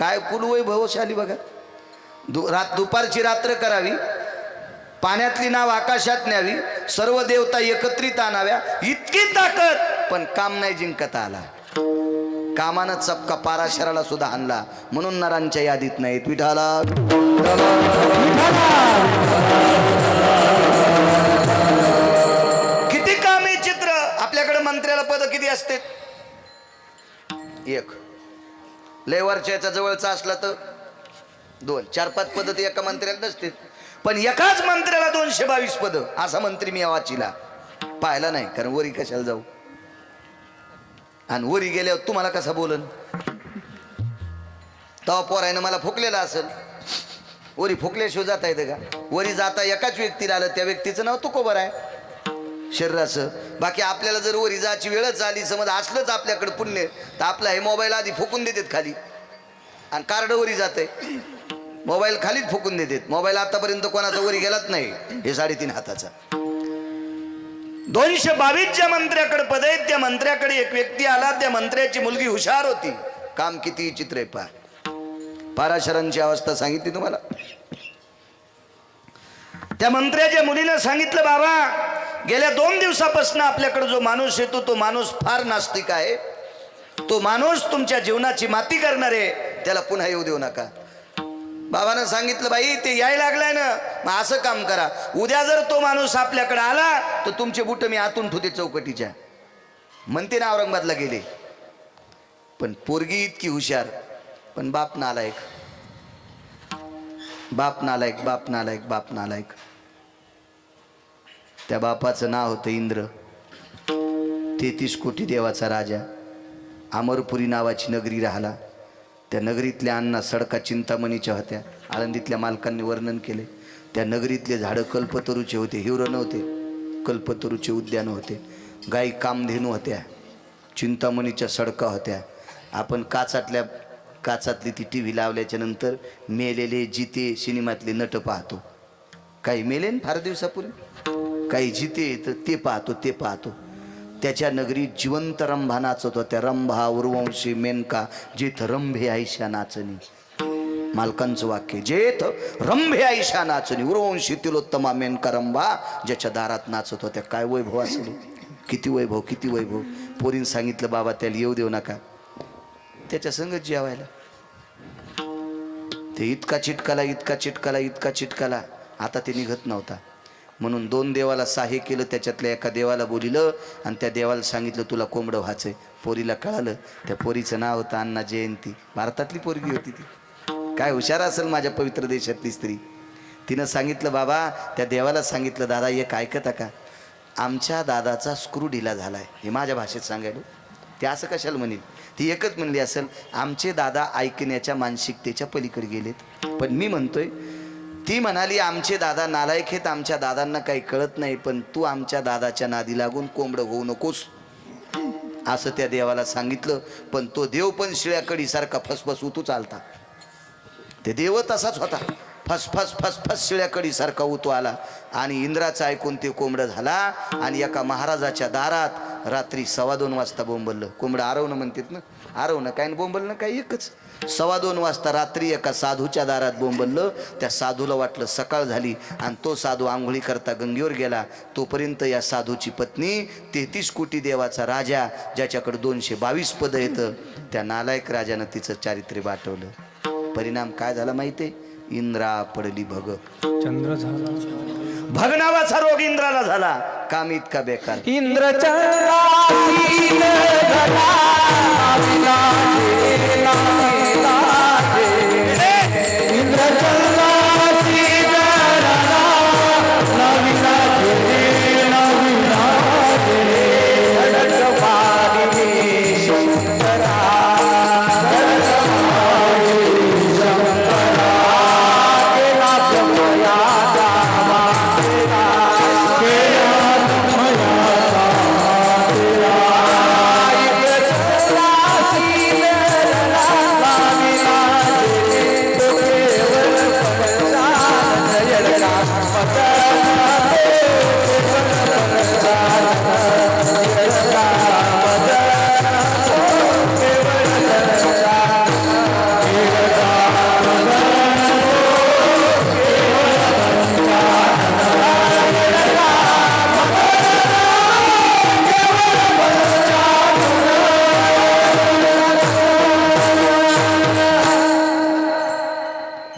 काय कुलवैभवशाली बघा. दुपारची रात्र करावी, पाण्यातली नाव आकाशात न्यावी, सर्व देवता एकत्रित आणाव्या, इतकी ताकद, पण काम नाही जिंकता आला. कामानं चपका पाराशराला सुद्धा आणला, म्हणून नरांच्या यादीत नाहीत. विठाला किती कामे चित्र. आपल्याकडे मंत्र्याला पद किती असते? एक. लेवरच्या जवळचा असला तर 2, 4, 5 पद ते एका मंत्र्याला नसते. पण एकाच मंत्र्याला 222 पद. असा मंत्री मी वाचीला पाहिला नाही, कारण वरी कशाला जाऊ, आणि वरी गेल्यावर तुम्हाला कसा बोलन. तवा पोरायनं मला फुकलेला असेल. वरी फुकल्याशिवाय जाता येतं का? वरी जाता एकाच व्यक्तीला आलं, त्या व्यक्तीचं नाव तुकोबर आहे शरीराचं. बाकी आपल्याला जर वरी जायची वेळच आली, समज असलंच आपल्याकडे पुण्य, तर आपला हे मोबाईल आधी फुकून देतात खाली, आणि कार्ड वरी जाते, मोबाईल खालीच फुकून देतात. मोबाईल आतापर्यंत कोणाचा वरी गेलाच नाही, हे 3.5 हाताचा. 222 ज्या मंत्र्याकडे पद आहेत, त्या मंत्र्याकडे एक व्यक्ती आला. त्या मंत्र्याची मुलगी हुशार होती. काम किती चित्र आहे पहा. पाराशरांची अवस्था सांगितली तुम्हाला. त्या मंत्र्याच्या मुलीनं सांगितलं, बाबा गेल्या 2 दिवसापासून आपल्याकडे जो माणूस येतो, तो माणूस फार नास्तिक आहे. तो माणूस तुमच्या जीवनाची माती करणार आहे, त्याला पुन्हा येऊ देऊ नका. बाबानं सांगितलं, बाई ते यायला लागलाय ना, मग असं काम करा, उद्या जर तो माणूस आपल्याकडे आला तर तुमचे बुट मी आतून ठेवते चौकटीच्या. म्हणते ना औरंगाबादला गेले. पण पोरगी इतकी हुशार, पण बाप नालायक, बाप नालायक, बाप नालायक, बाप नालायक. त्या बापाचं नाव होतं इंद्र. 33 कोटी देवाचा राजा. अमरपुरी नावाची नगरी राहिला. त्या नगरीतल्या अण्णा सडका चिंतामणीच्या होत्या. आळंदीतल्या मालकांनी वर्णन केले. त्या नगरीतले झाडं कल्पतरूचे होते. हिवरं नव्हते, कल्पतरूचे उद्यान होते. गाई कामधेनू होत्या. चिंतामणीच्या सडका होत्या. आपण काचातली ती टी व्ही लावल्याच्या नंतर मेलेले जिते सिनेमातले नट पाहतो. काही मेले फार दिवसापूर्वी, काही जिते तर ते पाहतो. त्याच्या नगरीत जिवंत रंभा नाचत होत्या. रंभा उर्वंशी मेनका, जेथ रंभे आयशा नाचणी. मालकांचं वाक्य, जेथ रंभे आयशा नाचणी, उर्वंशी तिलोत्तमा मेनका रंभा ज्याच्या दारात नाचत होत्या. काय वैभव असेल, किती वैभव, किती वैभव. पोरीनं सांगितलं, बाबा त्याला येऊ देऊ नका, त्याच्या संगत जेवायला. ते इतका चिटकाला, आता ते निघत नव्हता. म्हणून 2 देवाला सहाय्य केलं. त्याच्यातल्या एका देवाला बोलिलं आणि त्या देवाला सांगितलं, तुला कोंबडं व्हायचंय. पोरीला कळालं. त्या पोरीचं नाव होतं अण्णा जयंती. भारतातली पोरगी होती ती. काय हुशार असेल माझ्या पवित्र देशातली स्त्री. तिनं सांगितलं, बाबा त्या देवाला सांगितलं, दादा एक ऐकता का, आमच्या दादाचा स्क्रू ढिला झालाय. हे माझ्या भाषेत सांगायला. ते असं कशाला म्हणेल. ती एकच म्हणली असेल, आमचे दादा ऐकण्याच्या मानसिकतेच्या पलीकडे गेलेत. पण मी म्हणतोय, ती म्हणाली, आमचे दादा नालायक आहेत, आमच्या दादांना काही कळत नाही, पण तू आमच्या दादाच्या नादी लागून कोंबडं होऊ नकोस, असं त्या देवाला सांगितलं. पण तो देव पण शिळ्याकडीसारखा फसफस उतू चालता. ते देव तसाच होता, फसफस शिळ्याकडीसारखा उतू आला. आणि इंद्राचं ऐकून ते कोंबडं झाला. आणि एका महाराजाच्या दारात रात्री 2:15 वाजता बोंबललं. कोंबडं आरवणं म्हणतात ना, आरवणं काय बोंबलणं काय एकच. 2:15 वाजता रात्री एका साधूच्या दारात बोंबललं. त्या साधूला वाटलं सकाळ झाली, आणि तो साधू आंघोळी करता गंगेवर गेला. तोपर्यंत या साधूची पत्नी 33 कोटी देवाचा राजा, ज्याच्याकडे 222 पद येतं, त्या नालायक राजानं तिचं चारित्र्य बाटवलं. परिणाम काय झाला माहितीये? इंद्रा पडली भग. चंद्र झाला भग नावाचा रोग इंद्राला झाला. काम इतका बेकार. इंद्र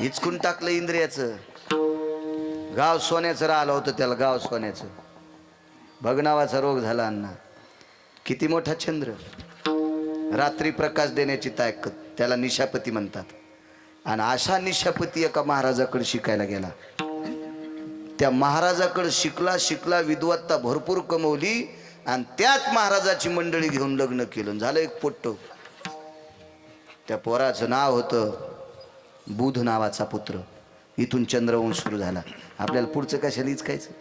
हिचकून टाकलं इंद्रियाचं. गाव सोन्याचं राहिलं होतं त्याला, गाव सोन्याचं. भगनावाचा रोग झाला अण्णा. किती मोठा चंद्र, रात्री प्रकाश देण्याची ताकद, त्याला निशापती म्हणतात. आणि अशा निशापती एका महाराजाकडे शिकायला गेला. त्या महाराजाकडे शिकला विद्वत्ता भरपूर कमवली आणि त्याच महाराजाची मंडळी घेऊन लग्न केलं. झालं एक पोट्ट. त्या पोराचं नाव होतं बुध नावाचा पुत्र. इथून चंद्रवंश सुरू झाला. आपल्याला पुढचं कशाला इचकायचं?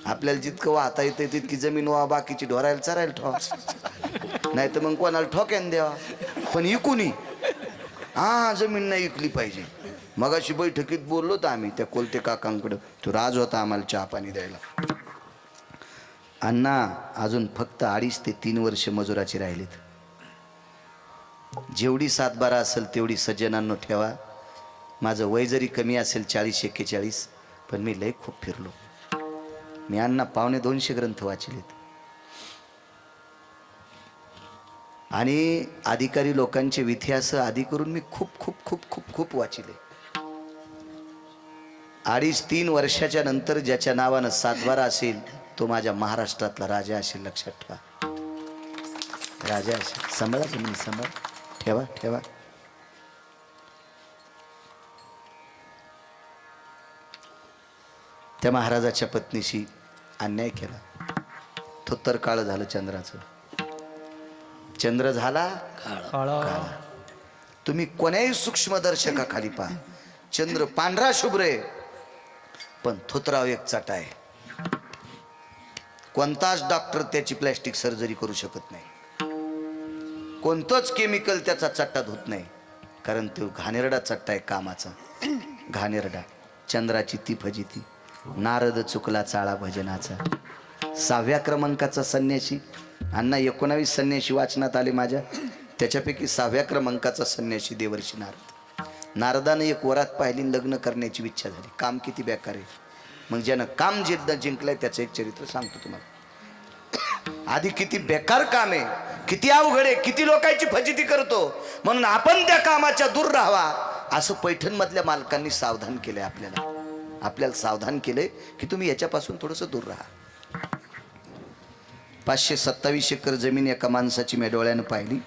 आपल्याला जितकं वाहता येते तितकी जमीन व्हा, बाकीची ढोरायला चरायला ठेवा, नाही तर मग कोणाला ठोक्यान द्यावा. पण इकूनी जमीन नाही इकली पाहिजे. मगाशी बैठकीत बोललो तर आम्ही त्या कोलते काकांकडं, तो राज होता आम्हाला चहा पाणी द्यायला. अण्णा अजून फक्त 2.5 ते 3 वर्ष मजुराची राहिलीत. जेवढी 7-12 असेल तेवढी सज्जनांनो ठेवा. माझं वय जरी कमी असेल 40-41, पण मी लय खूप फिरलो. मी अण्णा 250 ग्रंथ वाचलेत. आणि अधिकारी लोकांचे इतिहास आधी करून मी खूप खूप खूप खूप खूप वाचले. 2.5-3 वर्षाच्या नंतर ज्याच्या नावानं 7-12 असेल तो माझ्या महाराष्ट्रातला राजा असेल. लक्षात ठेवा, राजा असेल. सांभाळा तुम्ही, सांभाळा, ठेवा ठेवा. त्या महाराजाच्या पत्नीशी अन्याय केला. थोत्तर काळ झालं चंद्राचं. चंद्र झाला काळा. तुम्ही कोण्याही सूक्ष्मदर्शकाखाली पहा, चंद्र पांढरा शुभ्र आहे, पण थोतराव एक चटा आहे. कोणताच डॉक्टर त्याची प्लॅस्टिक सर्जरी करू शकत नाही. कोणतंच केमिकल त्याचा चट्टा धुत नाही, कारण तो घाणेरडा चट्टा आहे कामाचा. घाणेरडा. चंद्राची ती फजिती. नारद चुकला चाळा भजनाचा. 6व्या क्रमांकाचा संन्यासी. अण्णा 19 संन्यासी वाचनात आले माझ्या, त्याच्यापैकी 6व्या क्रमांकाचा संन्यासी देवर्षी नारद. नारदाने एक वरात पाहिली, लग्न करण्याची इच्छा झाली. काम किती बेकार आहे. मग ज्यानं काम जिंकलंय त्याचं एक चरित्र सांगतो तुम्हाला. आधी किती बेकार काम आहे, किती अवघड आहे, किती लोकांची फजिती करतो. म्हणून आपण त्या कामाच्या दूर राहावा असं पैठण मधल्या मालकांनी सावधान केलंय. आपल्याला सावधान केलंय की तुम्ही याच्यापासून थोडंसं दूर राहा. 527 एकर जमीन एका माणसाची मी डोळ्यानं पाहिली.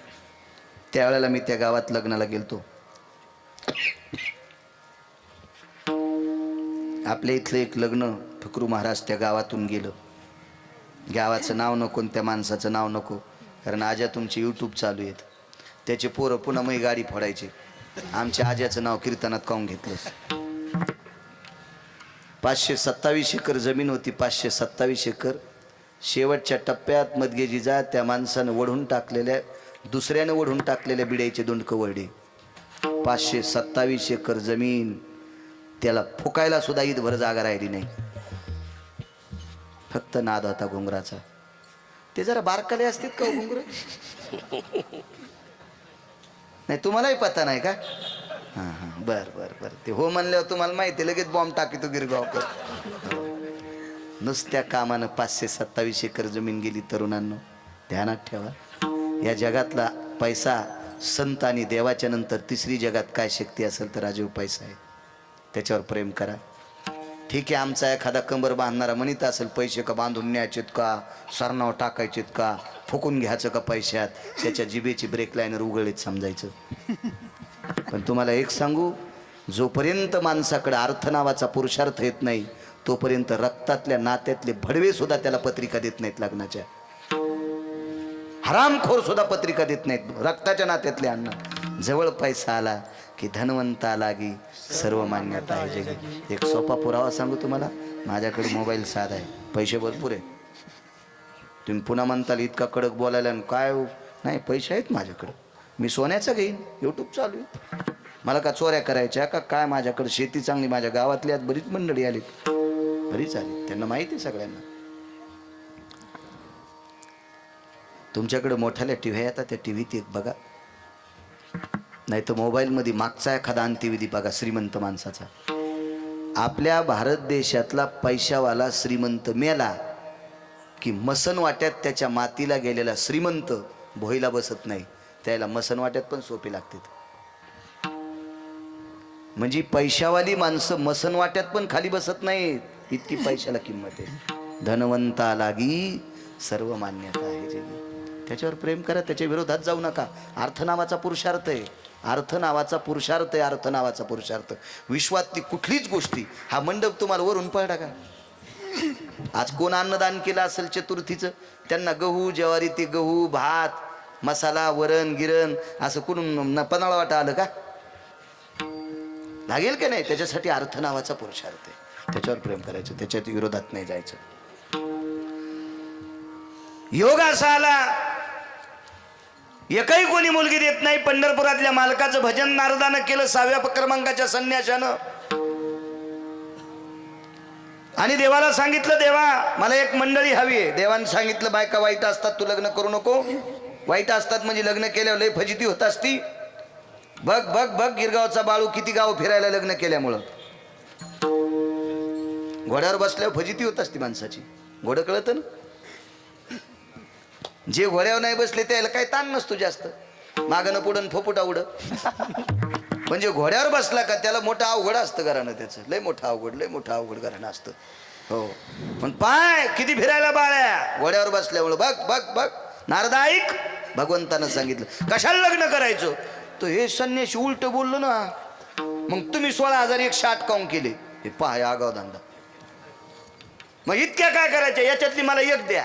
त्यावेळेला मी त्या गावात लग्नाला गेलतो. आपल्या इथलं एक लग्न, फकरू महाराज त्या गावातून गेलं. गावाचं नाव नको, त्या माणसाचं नाव नको, कारण आजा तुमचे यूट्यूब चालू आहेत. त्याचे पोरं पुन्हा मग गाडी फोडायचे. आमच्या आज्याचं नाव कीर्तनात काऊन घेतलं. 527 एकर जमीन होती. 527 एकर. शेवटच्या टप्प्यात मदगेजीजा त्या माणसानं वढून टाकलेल्या, दुसऱ्यानं वढून टाकलेल्या बिड्याचे दोंडकं वळले. 527 एकर जमीन, त्याला फुकायला सुद्धा ईदभर जागा राहिली नाही. फक्त नाद होता घुंगराचा. ते जरा बारकाले असतात का घुंगर? नाही तुम्हालाही पता नाही का? हां हां, बर बर बर. ते हो म्हणल्यावर तुम्हाला माहिती, लगेच बॉम्ब टाकीतो गिरगावकर. नुसत्या कामानं 527 एकर जमीन गेली. तरुणांनो ध्यानात ठेवा, या जगातला पैसा, संत आणि देवाच्या नंतर तिसरी जगात काय शक्ती असेल तर राजीव पैसा आहे. त्याच्यावर प्रेम करा. ठीक आहे, आमचा एखादा कंबर बांधणारा म्हणत असेल पैसे का बांधून न्यायचेत का, सरनाव टाकायचेत का, फुकून घ्यायचं का पैशात, त्याच्या जिभेची ब्रेक लाईनर उघडीत समजायचं. पण तुम्हाला एक सांगू, जोपर्यंत माणसाकडे अर्थ नावाचा पुरुषार्थ येत नाही तोपर्यंत रक्तातल्या नात्यातले भडवे सुद्धा त्याला पत्रिका देत नाहीत लग्नाच्या. हरामखोर सुद्धा पत्रिका देत नाहीत रक्ताच्या नात्यातले. अण्णा जवळ पैसा आला की धनवंता लागी सर्व मान्यता आहे जगी. एक सोपा पुरावा सांगू तुम्हाला. माझ्याकडे मोबाईल साधा आहे, पैसे भरपूर आहे. तुम्ही पुन्हा म्हणताल इतका कडक बोलायला काय नाही, पैसे आहेत माझ्याकडे, मी सोन्याचं घेईन. यूट्यूब चालू आहे. मला का चोऱ्या करायच्या का काय? माझ्याकडे शेती चांगली. माझ्या गावातली आज बरीच मंडळी आली, बरीच आली, त्यांना माहिती आहे सगळ्यांना. तुमच्याकडे मोठ्याल्या टी व्ही येतात, त्या टी व्हीत एक बघा, नाही तर मोबाईलमध्ये मागचा एखादा अंत्यविधी बघा श्रीमंत माणसाचा. आपल्या भारत देशातला पैशावाला श्रीमंत मेला की मसन वाट्यात त्याच्या मातीला गेलेला श्रीमंत भोईला बसत नाही. त्याला मसन वाट्यात पण सोपे लागतात. म्हणजे पैशावाली माणसं मसन वाट्यात पण खाली बसत नाहीत, इतकी पैशाला किंमत आहे. धनवंता लागी सर्व मान्यता आहे जगी. त्याच्यावर प्रेम करा, त्याच्या विरोधात जाऊ नका. अर्थ नावाचा पुरुषार्थ आहे, अर्थ नावाचा पुरुषार्थ आहे, अर्थ नावाचा पुरुषार्थ. विश्वातली कुठलीच गोष्टी, हा मंडप तुम्हाला वरून पडला का? आज कोण अन्नदान केलं असेल चतुर्थीचं, त्यांना गहू ज्वारी, ते गहू भात मसाला वरण गिरण असं कुठून पन्हाळा वाटा आलं का? लागेल का नाही? त्याच्यासाठी अर्थ नावाचा पुरुषार्थ आहे, त्याच्यावर प्रेम करायचं, त्याच्यात विरोधात नाही जायचं. योग असा आला, एकही कोणी मुलगी देत नाही. पंढरपुरातल्या मालकाचं भजन नारदानं केलं 6व्या क्रमांकाच्या संन्याशानं, आणि देवाला सांगितलं, देवा मला एक मंडळी हवी आहे. देवाने सांगितलं, बायका वाईट असतात, तू लग्न करू नको. वाईट असतात म्हणजे लग्न केल्यावर लय फजिती होत असती. बघ बघ बघ गिरगावचा बाळू किती गाव फिरायला लग्न केल्यामुळं. घोड्यावर बसल्यावर फजिती होत असती माणसाची. घोडं कळतं ना, जे घोड्यावर नाही बसले त्याला काही ताण नसतो जास्त, मागणं पुढं फोपुटा उड. म्हणजे घोड्यावर बसला का त्याला मोठं अवघड असतं घरानं, त्याचं लय मोठं अवघड घरानं असतं. हो, पण पाय किती फिरायला बाळ्या घोड्यावर बसल्यामुळं. बघ बघ बघ नारदा ऐक, भगवंतानं सांगितलं कशाला लग्न करायचं. तो हे संन्याशी उलट बोललो ना, मग तुम्ही 16,108 काउंट केले. हे पहा आगाव धंदा. मग इतक्या काय करायच्या, याच्यातली मला एक द्या.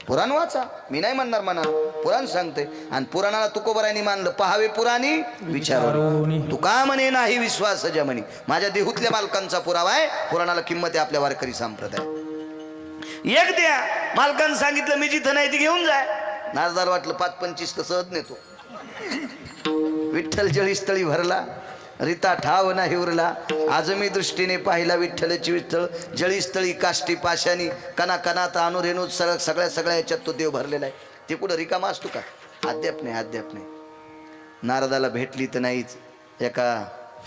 पुराण वाचा, मी नाही म्हणणार म्हणा, पुराण सांगते. आणि पुराणाला तुकोबरायांनी मानलं, पहावे पुराणी विचारू. तू का म्हणे नाही विश्वास म्हणे. माझ्या देहूतल्या मालकांचा पुरावा आहे, पुराणाला किंमत आहे आपल्या वारकरी संप्रदाय. एक द्या. मालकानं सांगितलं मी जिथं नाही ती घेऊन जाय. नारदाला वाटलं 5-25 तर सहज नेतो. विठ्ठल जळीस्थळी भरला, रीता ठाव नाही उरला. आज मी दृष्टीने पाहिला विठ्ठलची विठ्ठल जळीस्थळी काष्टी पाशानी कना कनात अनुरेणू सगळ्या याच्यात तो देव भरलेला आहे. ते कुठं रिकामा असतो का? अद्याप नाही. नारदाला भेटली तर नाहीच. एका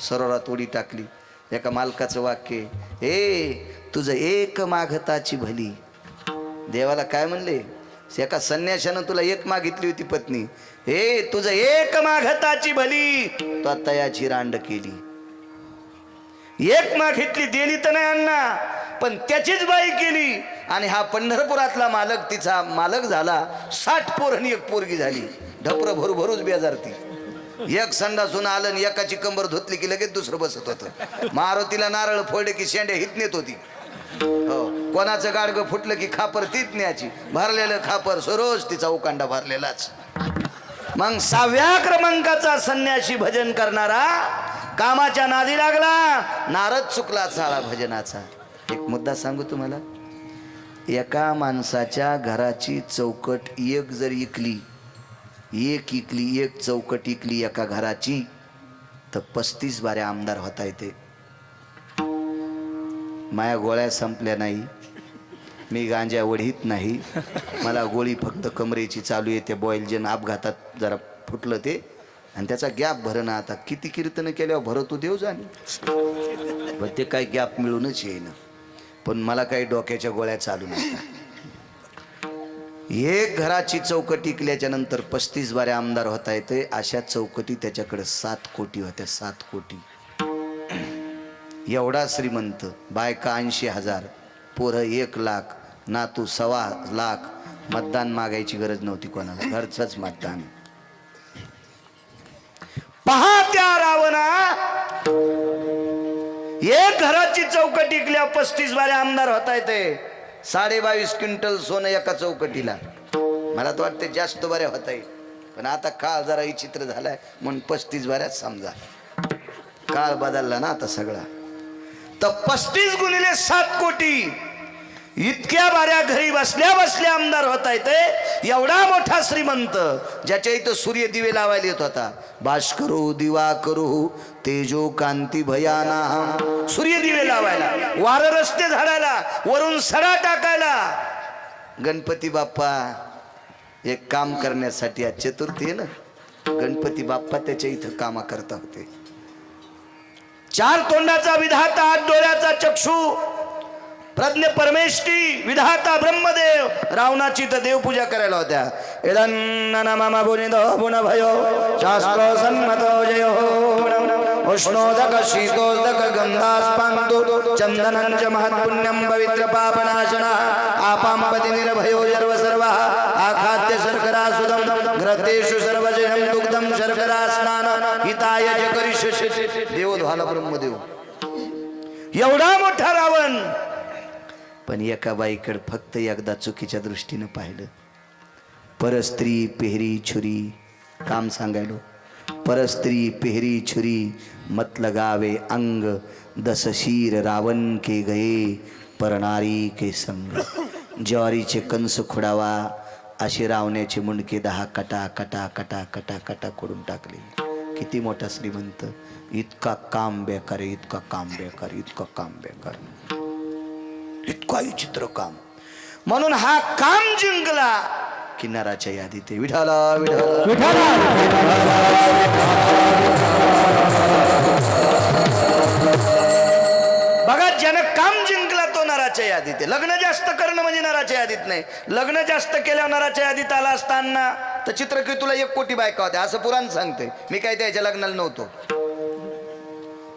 सरोवरात उडी टाकली. एका मालकाचं वाक्य, ए तुझं एक मागताची भली. देवाला काय म्हणले? एका संन्याशानं तुला एक मागितली होती पत्नी, हे तुझं एक मागताची भली, तो तयाची रांड केली. एक मागितली, दिली तर नाही अण्णा, पण त्याचीच बाई केली. आणि हा पंढरपुरातला मालक तिचा मालक झाला. 60 पोरणी एक पोरगी झाली. ढपरं भरूच बेजारती. एक संडासून आलं आणि एकाची कंबर धुतली की लगेच दुसरं बसत होतं. मारुतीला नारळ फोडले की शेंड्या हित नेत होती. हो, कोणाचं गाडगं फुटलं की खापर तीच न्यायची. भरलेलं खापर सरोज तिचा उकांडा भरलेलाच. मग 6व्या क्रमांकाचा संन्याशी भजन करणारा कामाच्या नादी लागला. नारद चुकला चाळा भजनाचा. एक मुद्दा सांगू तुम्हाला, एका माणसाच्या घराची चौकट एक जर इकली, एक चौकट इकली एका घराची, तर 35 बाऱ्या आमदार होता येते. माया गोळ्या संपल्या नाही, मी गांजा वढीत नाही, मला गोळी फक्त कमरेची चालू येते. बॉयलजन अपघातात जरा फुटलं ते, आणि त्याचा गॅप भरणं. आता किती कीर्तन केल्यावर भरतो देव जाणे, पण ते काय गॅप मिळूनच येईन. पण मला काही डोक्याच्या गोळ्या चालू नव्हत्या. एक घराची चौकट इकल्याच्या नंतर 35 बाऱ्या आमदार होता येते. अशा चौकटी त्याच्याकडे 7 कोटी होत्या. 7 कोटी. एवढा श्रीमंत. बायका 80,000, पोरं 1 लाख, नातू 1.25 लाख. मतदान मागायची गरज नव्हती कोणाला, घरचंच मतदान. पहा त्या रावणा, एक घराची चौकट इकल्या 35 बाऱ्या आमदार होता येते. 22.5 क्विंटल सोनं एका चौकटीला. मला तर वाटतं जास्त बऱ्या होता येईल, पण आता काळ जरा विचित्र झालाय म्हणून 35 बाऱ्याच समजा. काळ बदलला ना आता सगळा. तर 35 गुणिले 7 कोटी इतक्या बाऱ्या घरी बसल्या बसल्या आमदार होता येते. एवढा मोठा श्रीमंत, ज्याच्या इथं सूर्य दिवे लावायला येत होता. भास्करो दिवा करू तेजो कांती भयाना. सूर्य दिवे लावायला, वार रस्ते झाडायला, वरून सडा टाकायला. गणपती बाप्पा एक काम करण्यासाठी, आज चतुर्थी आहे ना, गणपती बाप्पा त्याच्या इथं कामा करता होते. 4 तोंडाचा विधाता, 8 डोळ्याचा चक्षु, प्रज्ञ परमेष्ठी, विधाता ब्रह्मदेव. रावणाची तर देवपूजा करायला होत्या. एदन्न मामा बोनिदो बोन भयो शास्त्र सन्मतो जयो उष्णोदक शीतोदक गंधास्पांदो चंदनंच महत्पुण्यम पवित्र पापनाशना आपांपति निर्भयो सर्व सर्व आखाद्य शर्करा सुदम घृतेषु सर्वजयम दुग्धम शर्करा स्नान हिताय च करिष्यसि. देव झाला ब्रह्मदेव. एवढा मोठा रावण, पण एका बाईकडे फक्त एकदा चुकीच्या दृष्टीनं पाहिलं. परस्त्री पेहरी छुरी, काम सांगायलो. परस्त्री पेहरी छुरी मत लगावे अंग, दस शीर रावण के गए परनारी के संग. ज्वारीचे कंस खोडावा असे रावण्याचे मुंडके 10 कटा कटा कटा कटा कटा खोडून टाकले. किती मोठा श्रीमंत. इतका काम बेकार, इतका काम बेकार, इतका काम बेकार, इतका विचित्र काम. म्हणून हा काम जिंकला की नराच्या यादीत विठाला विठाला. बघा, ज्यानं काम जिंकला तो नराच्या यादीत. लग्न जास्त करणं म्हणजे नराच्या यादीत नाही. लग्न जास्त केल्यावर नराच्या यादीत आला असताना तर चित्रकेतूला 1 कोटी बायका होत्या असं पुराण सांगते. मी काय त्याच्या लग्नाला नव्हतो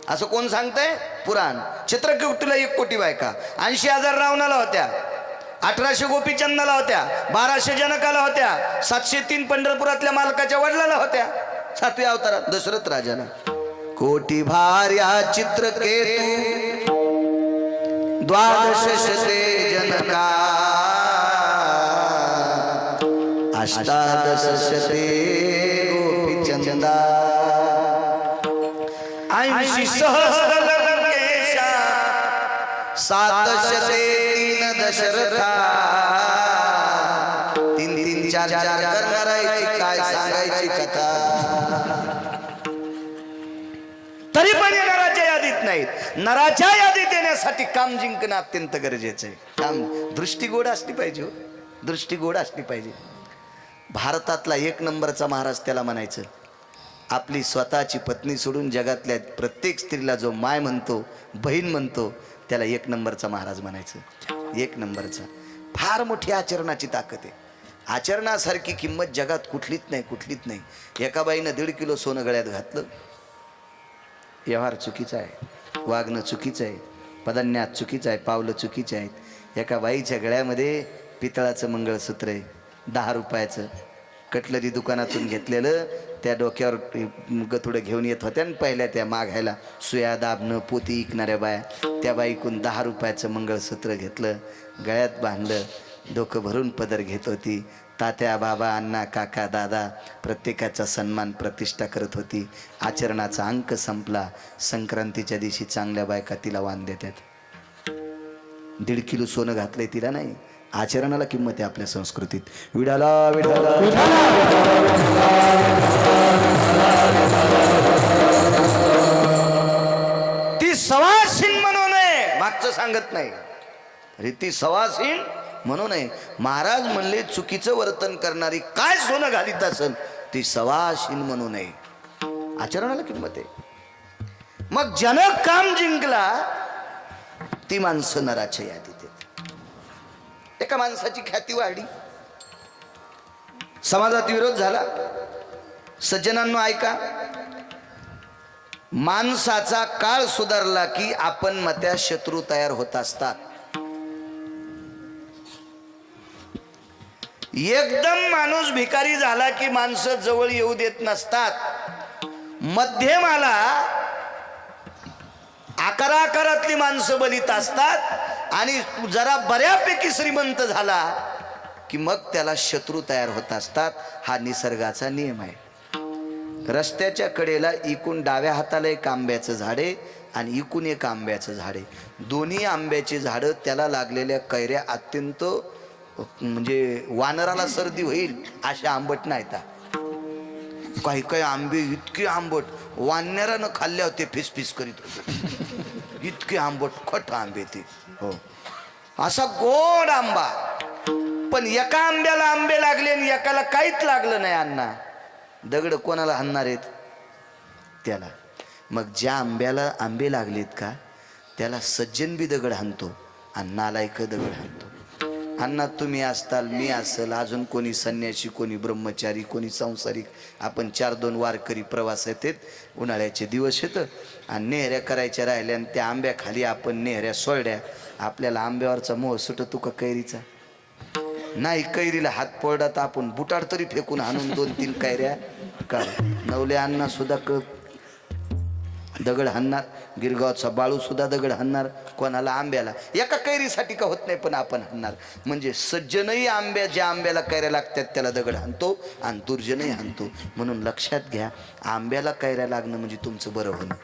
असं कोण सांगतंय? पुराण. चित्रकेतूला 1 कोटी बायका, 80,000 रावणाला होत्या, 1800 गोपीचंदाला होत्या, 1200 जनकाला होत्या, 703 पंढरपुरातल्या मालकाच्या वडिलाला होत्या, 7व्या अवतारात दशरथ राजाला. कोटी भार्या चित्रकेतू 12 शते जनका 18 शते गोपीचंदा 80 सहस्र लंकेशा 7 शते 3 दशरथा. 3 4 करणारायची काय सांगायची कथा. तरी पण नराच्या यादीत नाहीत. नराच्या यादीत येण्यासाठी काम जिंकणं अत्यंत गरजेचं आहे. काम, दृष्टी गोड असली पाहिजे हो. दृष्टी गोड असली पाहिजे. भारतातला 1 नंबरचा महाराज त्याला म्हणायचं. आपली स्वतःची पत्नी सोडून जगातल्या प्रत्येक स्त्रीला जो माय म्हणतो, बहीण म्हणतो, त्याला 1 नंबरचा महाराज म्हणायचं. 1 नंबरचा. फार मोठी आचरणाची ताकद आहे. आचरणासारखी किंमत जगात कुठलीच नाही, कुठलीच नाही. एका बाईनं 1.5 किलो सोनं गळ्यात घातलं. व्यवहार चुकीचा आहे, वागणं चुकीचं आहे, पदान्यात चुकीचं आहे, पावलं चुकीचे आहेत. एका बाईच्या गळ्यामध्ये पितळाचं मंगळसूत्र आहे, 10 रुपयाचं, कटलरी दुकानातून घेतलेलं. त्या डोक्यावर गथुडं घेऊन येत होत्या आणि पहिल्या त्या मागायला सुया दाबणं पोती विकणाऱ्या बाया. त्या बाईकून 10 रुपयाचं मंगळसूत्र घेतलं, गळ्यात बांधलं, डोकं भरून पदर घेत होती. तात्या, बाबा, अण्णा, काका, दादा प्रत्येकाचा सन्मान प्रतिष्ठा करत होती. आचरणाचा अंक संपला. संक्रांतीच्या दिवशी चांगल्या बायका तिला वाण देतात. 1.5 किलो सोनं घातलंय तिला नाही. आचरणाला किंमत आहे आपल्या संस्कृतीत. विडाला विडाला ती सवासीन म्हणू नये, मागचं सांगत नाही. रीती सवासीन म्हणू नये. महाराज म्हणले चुकीचं वर्तन करणारी काय सोनं घालीत असेल ती सवासीन म्हणू नये. आचरणाला किंमत आहे. मग ज्यानं काम जिंकला ती माणसं नराच्या यादीत आहेत. एका माणसाची ख्याती वाढली, समाजात विरोध झाला. सज्जनांनो ऐका, माणसाचा काळ सुधारला की आपण मत्या शत्रू तयार होत असतात. एकदम माणूस भिकारी झाला की माणसं जवळ येऊ देत नसतात. मध्यमाला आकारातली माणसं बलित असतात आणि जरा बऱ्यापैकी श्रीमंत झाला की मग त्याला शत्रू तयार होत असतात. हा निसर्गाचा नियम आहे. रस्त्याच्या कडेला इकून डाव्या हाताला 1 आंब्याचं झाड आहे आणि इकून 1 आंब्याचं झाड आहे. दोन्ही आंब्याची झाडं त्याला लागलेल्या कैऱ्या अत्यंत म्हणजे वानराला सर्दी होईल अशा आंबट नाहीत. काही काही आंबे इतके आंबट वानरानं खाल्ल्या होते फिसफिस करीत होते. इतके आंबट खट आंबे ते. हो, असा गोड आंबा. पण एका आंब्याला आंबे लागले आणि एकाला काहीच लागलं नाही. अण्णा दगड कोणाला हाणणार आहेत? त्याला. मग ज्या आंब्याला आंबे लागलेत का त्याला सज्जन बी दगड हाणतो आणि नालायक दगड हाणतो. अण्णा तुम्ही असताल, मी असेल, अजून कोणी संन्यासी, कोणी ब्रह्मचारी, कोणी संसारिक, आपण 4-2 वारकरी प्रवास येतात. उन्हाळ्याचे दिवस येतं आणि नेहऱ्या करायच्या राहिल्या आणि त्या आंब्याखाली आपण नेहऱ्या सोडल्या. आपल्याला आंब्यावरचा मोह सुटतो का कैरीचा? नाही. कैरीला हात पडला तर आपण बुटाड तरी फेकून आणून 2-3 कैऱ्या काढ. नवले अण्णा सुद्धा दगड हाणणार, गिरगावचा बाळू सुद्धा दगड हाणणार. कोणाला? आंब्याला. एका कैरीसाठी का होत नाही, पण आपण हाणणार. म्हणजे सज्जनही ज्या आंब्याला कैऱ्या लागतात त्याला दगड हाणतो आणि दुर्जनही हाणतो. म्हणून लक्षात घ्या, आंब्याला कैऱ्या लागणं म्हणजे तुमचं बरं होणं.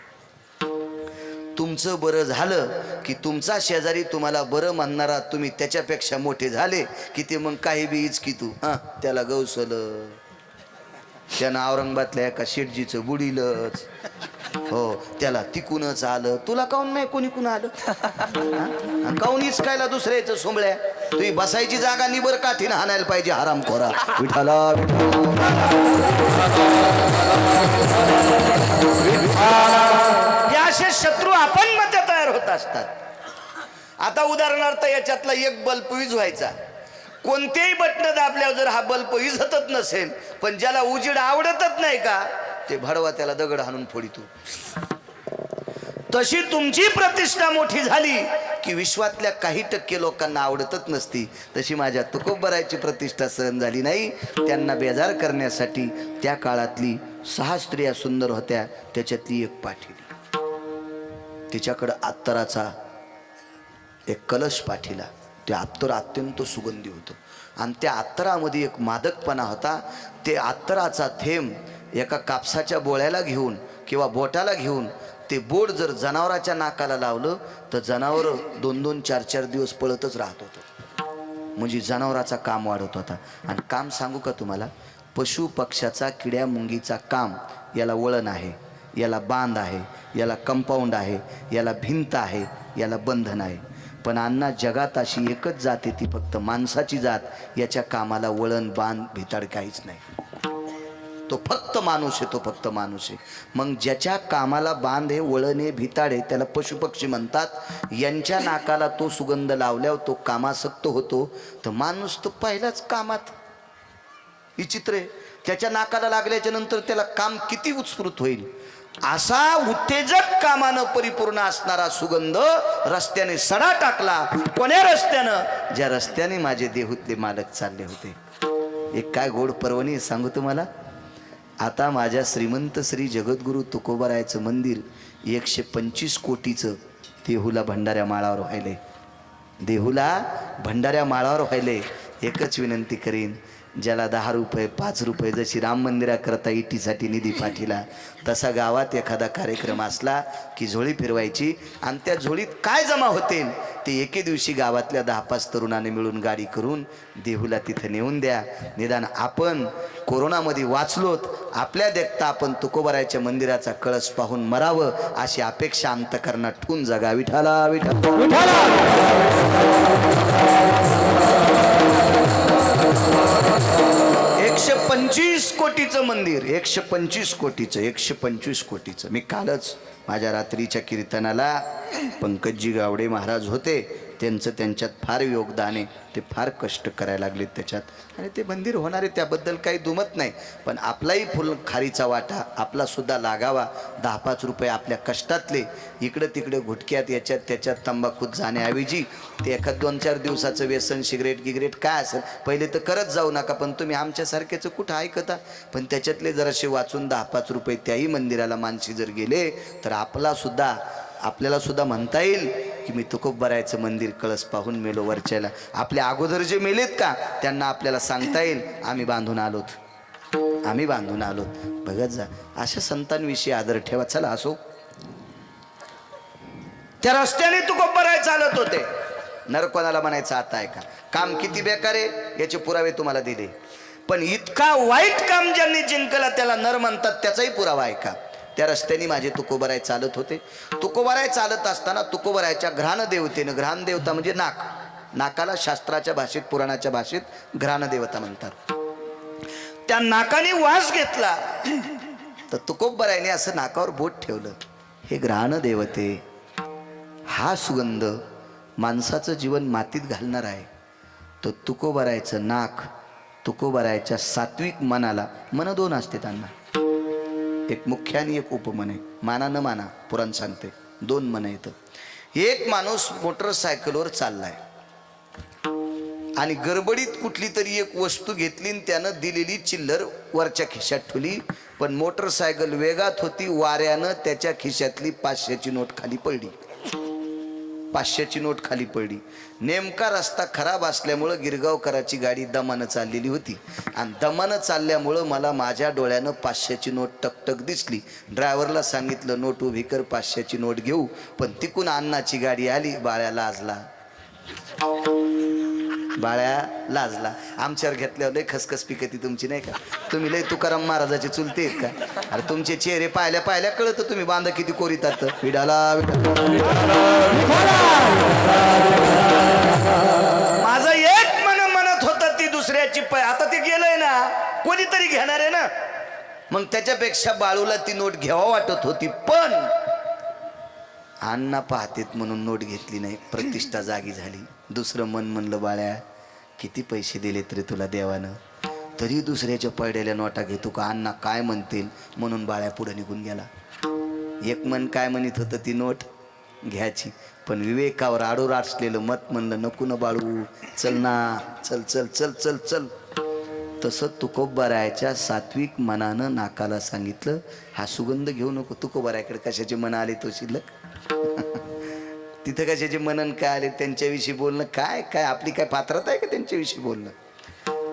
तुमचं बरं झालं की तुमचा शेजारी तुम्हाला बरं म्हणणारा, तुम्ही त्याच्यापेक्षा मोठे झाले की ते मग काही बी इचकी तू त्याला गवसलं, त्यानं औरंगाबादल्या एका शेटजीचं बुडीलच, हो त्याला तिकूनच आलं, तुला काऊन नाही कोणी कुणा आलं? काऊन इचकायला दुसऱ्याचं सोंबळ्या? तुझी बसायची जागा निबर काठीनं हाणायला पाहिजे हरामखोरा. विठाला असे शत्रू आपण मध्ये तयार होत असतात. आता उदाहरणार्थ याच्यातला एक बल्ब वीज व्हायचा, कोणतेही बटन दाबल्यावर जर हा बल्ब विझतच नसेल, पण ज्याला उजेड आवडतच नाही का, ते भडवा त्याला दगड हाणून फोडितो. तशी तुमची प्रतिष्ठा मोठी झाली की विश्वातल्या काही टक्के लोकांना आवडतच नसती. तशी माझ्या तुकोबरायची प्रतिष्ठा सहन झाली नाही. त्यांना बेजार करण्यासाठी त्या काळातली 6 स्त्रिया सुंदर होत्या, त्याच्यातली एक पाठीली. तिच्याकडं अत्तराचा एक कलश पाठीला. ते अत्तर अत्यंत सुगंधी होतं आणि त्या अत्तरामध्ये एक मादकपणा होता. ते अत्तराचा थेंब एका कापसाच्या बोळ्याला घेऊन किंवा बोटाला घेऊन ते बोट जर जनावराच्या नाकाला लावलं तर जनावर 2-2, 4-4 दिवस पळतच राहत होतं. म्हणजे जनावराचा काम वाढत होता. आणि काम सांगू का तुम्हाला, पशु पक्ष्याचा, किड्या मुंगीचा काम, याला वळण आहे, याला बांध आहे, याला कंपाऊंड आहे, याला भिंत आहे, याला बंधन आहे. पण अण्णा जगात अशी एकच जात आहे, ती फक्त माणसाची जात. याच्या कामाला वळण बांध भिताड काहीच नाही. तो फक्त माणूस आहे, तो फक्त माणूस आहे. मग ज्याच्या कामाला बांध आहे, वळण आहे, भिताड आहे, त्याला पशुपक्षी म्हणतात. यांच्या नाकाला तो सुगंध लावल्यावर तो कामासक्त होतो. तर माणूस तो पहिलाच कामात विचित्र आहे. त्याच्या नाकाला लागल्याच्या नंतर त्याला काम किती उत्स्फूर्त होईल. असा उत्तेजक कामानं परिपूर्ण असणारा सुगंध रस्त्याने सडा टाकला. कोण्या रस्त्यानं? ज्या रस्त्याने माझे देहूतले मालक चालले होते. एक काय गोड पर्वणी सांगू तुम्हाला. आता माझ्या श्रीमंत श्री जगद्गुरु तुकोबारायचं मंदिर 125 कोटीचं देहूला भंडाऱ्या माळावर व्हायले. देहूला भंडाऱ्या माळावर व्हायले. एकच विनंती करीन, ज्याला 10 रुपये 5 रुपये जशी राम मंदिराकरता इटीसाठी निधी पाठीला, तसा गावात एखादा कार्यक्रम असला की झोळी फिरवायची आणि त्या झोळीत काय जमा होतील ते एके दिवशी गावातल्या 10-5 तरुणाने मिळून गाडी करून देहूला तिथं नेऊन द्या. निदान आपण कोरोनामध्ये वाचलोत, आपल्या देखता आपण तुकोबारायच्या मंदिराचा कळस पाहून मरावं अशी अपेक्षा अंतकरणात ठेवून जगा. विठाला विठाला 125 कोटीचं मंदिर, 125 कोटीचं, 125 कोटीचं. मी कालच माझ्या रात्रीच्या कीर्तनाला पंकजी गावडे महाराज होते, त्यांचं त्यांच्यात फार योगदान आहे. ते फार कष्ट करायला लागलेत त्याच्यात आणि ते मंदिर होणार आहे, त्याबद्दल काही दुमत नाही. पण आपलाही फुल खारीचा वाटा आपला सुद्धा लागावा. 10-5 रुपये आपल्या कष्टातले इकडं तिकडे घुटक्यात याच्यात त्याच्यात तंबाखूत जाण्याऐवजी ते एखाद 2-4 दिवसाचं व्यसन, सिगरेट गिगरेट काय असेल पहिले तर करत जाऊ नका. पण तुम्ही आमच्यासारख्याचं कुठं ऐकता. पण त्याच्यातले जरासे वाचून 10-5 रुपये त्याही मंदिराला मानसी जर गेले तर आपल्याला सुद्धा म्हणता येईल की मी तुकोबारायचं मंदिर कळस पाहून मेलो वरच्याला. आपल्या अगोदर जे मेलेत का त्यांना आपल्याला सांगता येईल आम्ही बांधून आलोत, आम्ही बांधून आलोत. बघत जा, अशा संतांविषयी आदर ठेवा. चला असो, त्या रस्त्याने तुकोबाराय चालत होते. नर कोणाला म्हणायचं आता आहे का, काम किती बेकार आहे याचे पुरावे तुम्हाला दिले. पण इतका वाईट काम ज्यांनी जिंकला त्याला नर म्हणतात, त्याचाही पुरावा आहे का. त्या रस्त्याने माझे तुकोबाराय चालत होते. तुकोबाराय चालत असताना तुकोबारायच्या घ्राण देवतेनं, घ्राण देवता म्हणजे नाक, नाकाला शास्त्राच्या भाषेत पुराणाच्या भाषेत घ्राण देवता म्हणतात. त्या नाकाने वास घेतला तर तुकोबारायने असं नाकावर बोट ठेवलं. हे घ्राण देवते, हा सुगंध माणसाचं जीवन मातीत घालणार आहे. तर तुकोबारायचं नाक, तुकोबारायच्या सात्विक मनाला, मन दोन असते त्यांना, एक मुख्य आणि एक उपमन आहे. माना न माना पुराण सांगते, दोन मन येतं. एक माणूस मोटरसायकलवर चाललाय आणि गडबडीत कुठली तरी एक वस्तू घेतली आणि त्यानं दिलेली चिल्लर वरच्या खिशात ठेवली, पण मोटरसायकल वेगात होती, वाऱ्यानं त्याच्या खिशातली 500ची नोट खाली पडली. 500ची नोट खाली पडली. नेमका रस्ता खराब असल्यामुळं गिरगावकराची गाडी दमानं चाललेली होती आणि दमानं चालल्यामुळं मला माझ्या डोळ्यानं 500ची नोट टकटक दिसली. ड्रायव्हरला सांगितलं नोट उभी कर, 500ची नोट घेऊ. पण तिकून अण्णाची गाडी आली. बाळ्या लाजला, बाळ्या लाजला. आमच्यावर घेतल्यावर लय खसखस पिकती तुमची नाही का? तुम्ही लय तुकाराम महाराजाचे चुलते आहेत का? अरे तुमचे चेहरे पाहिल्या पाहिल्या कळतं तुम्ही बांध किती कोरीतात. विडाला माझं एक मन म्हणत होतं ती दुसऱ्याची आता ते गेलंय ना, कोणीतरी घेणार आहे ना. मग त्याच्यापेक्षा बाळूला ती नोट घ्यावा वाटत होती, पण अण्णा पाहतेत म्हणून नोट घेतली नाही. प्रतिष्ठा जागी झाली. दुसरं मन म्हणलं बाळ्या किती पैसे दिलेत रे तुला देवानं, तरी दुसऱ्याच्या पडलेल्या नोटा घेतो का, अण्णा काय म्हणतील म्हणून बाळ्या पुढे निघून गेला. एक मन काय म्हणत होतं ती नोट घ्यायची, पण विवेकावर आडूर असलेलं मत म्हणलं नको ना बाळू, चल ना, चल चल चल चल चल. तसं तुकोबारायच्या सात्विक मनानं नाकाला सांगितलं हा सुगंध घेऊ नको. तुकोबारायकडे कशाचे मन आले तो शिल्लक, तिथं कशाचे मनन काय आले, त्यांच्याविषयी बोलणं काय काय आपली काय पात्रता आहे का त्यांच्याविषयी बोलणं.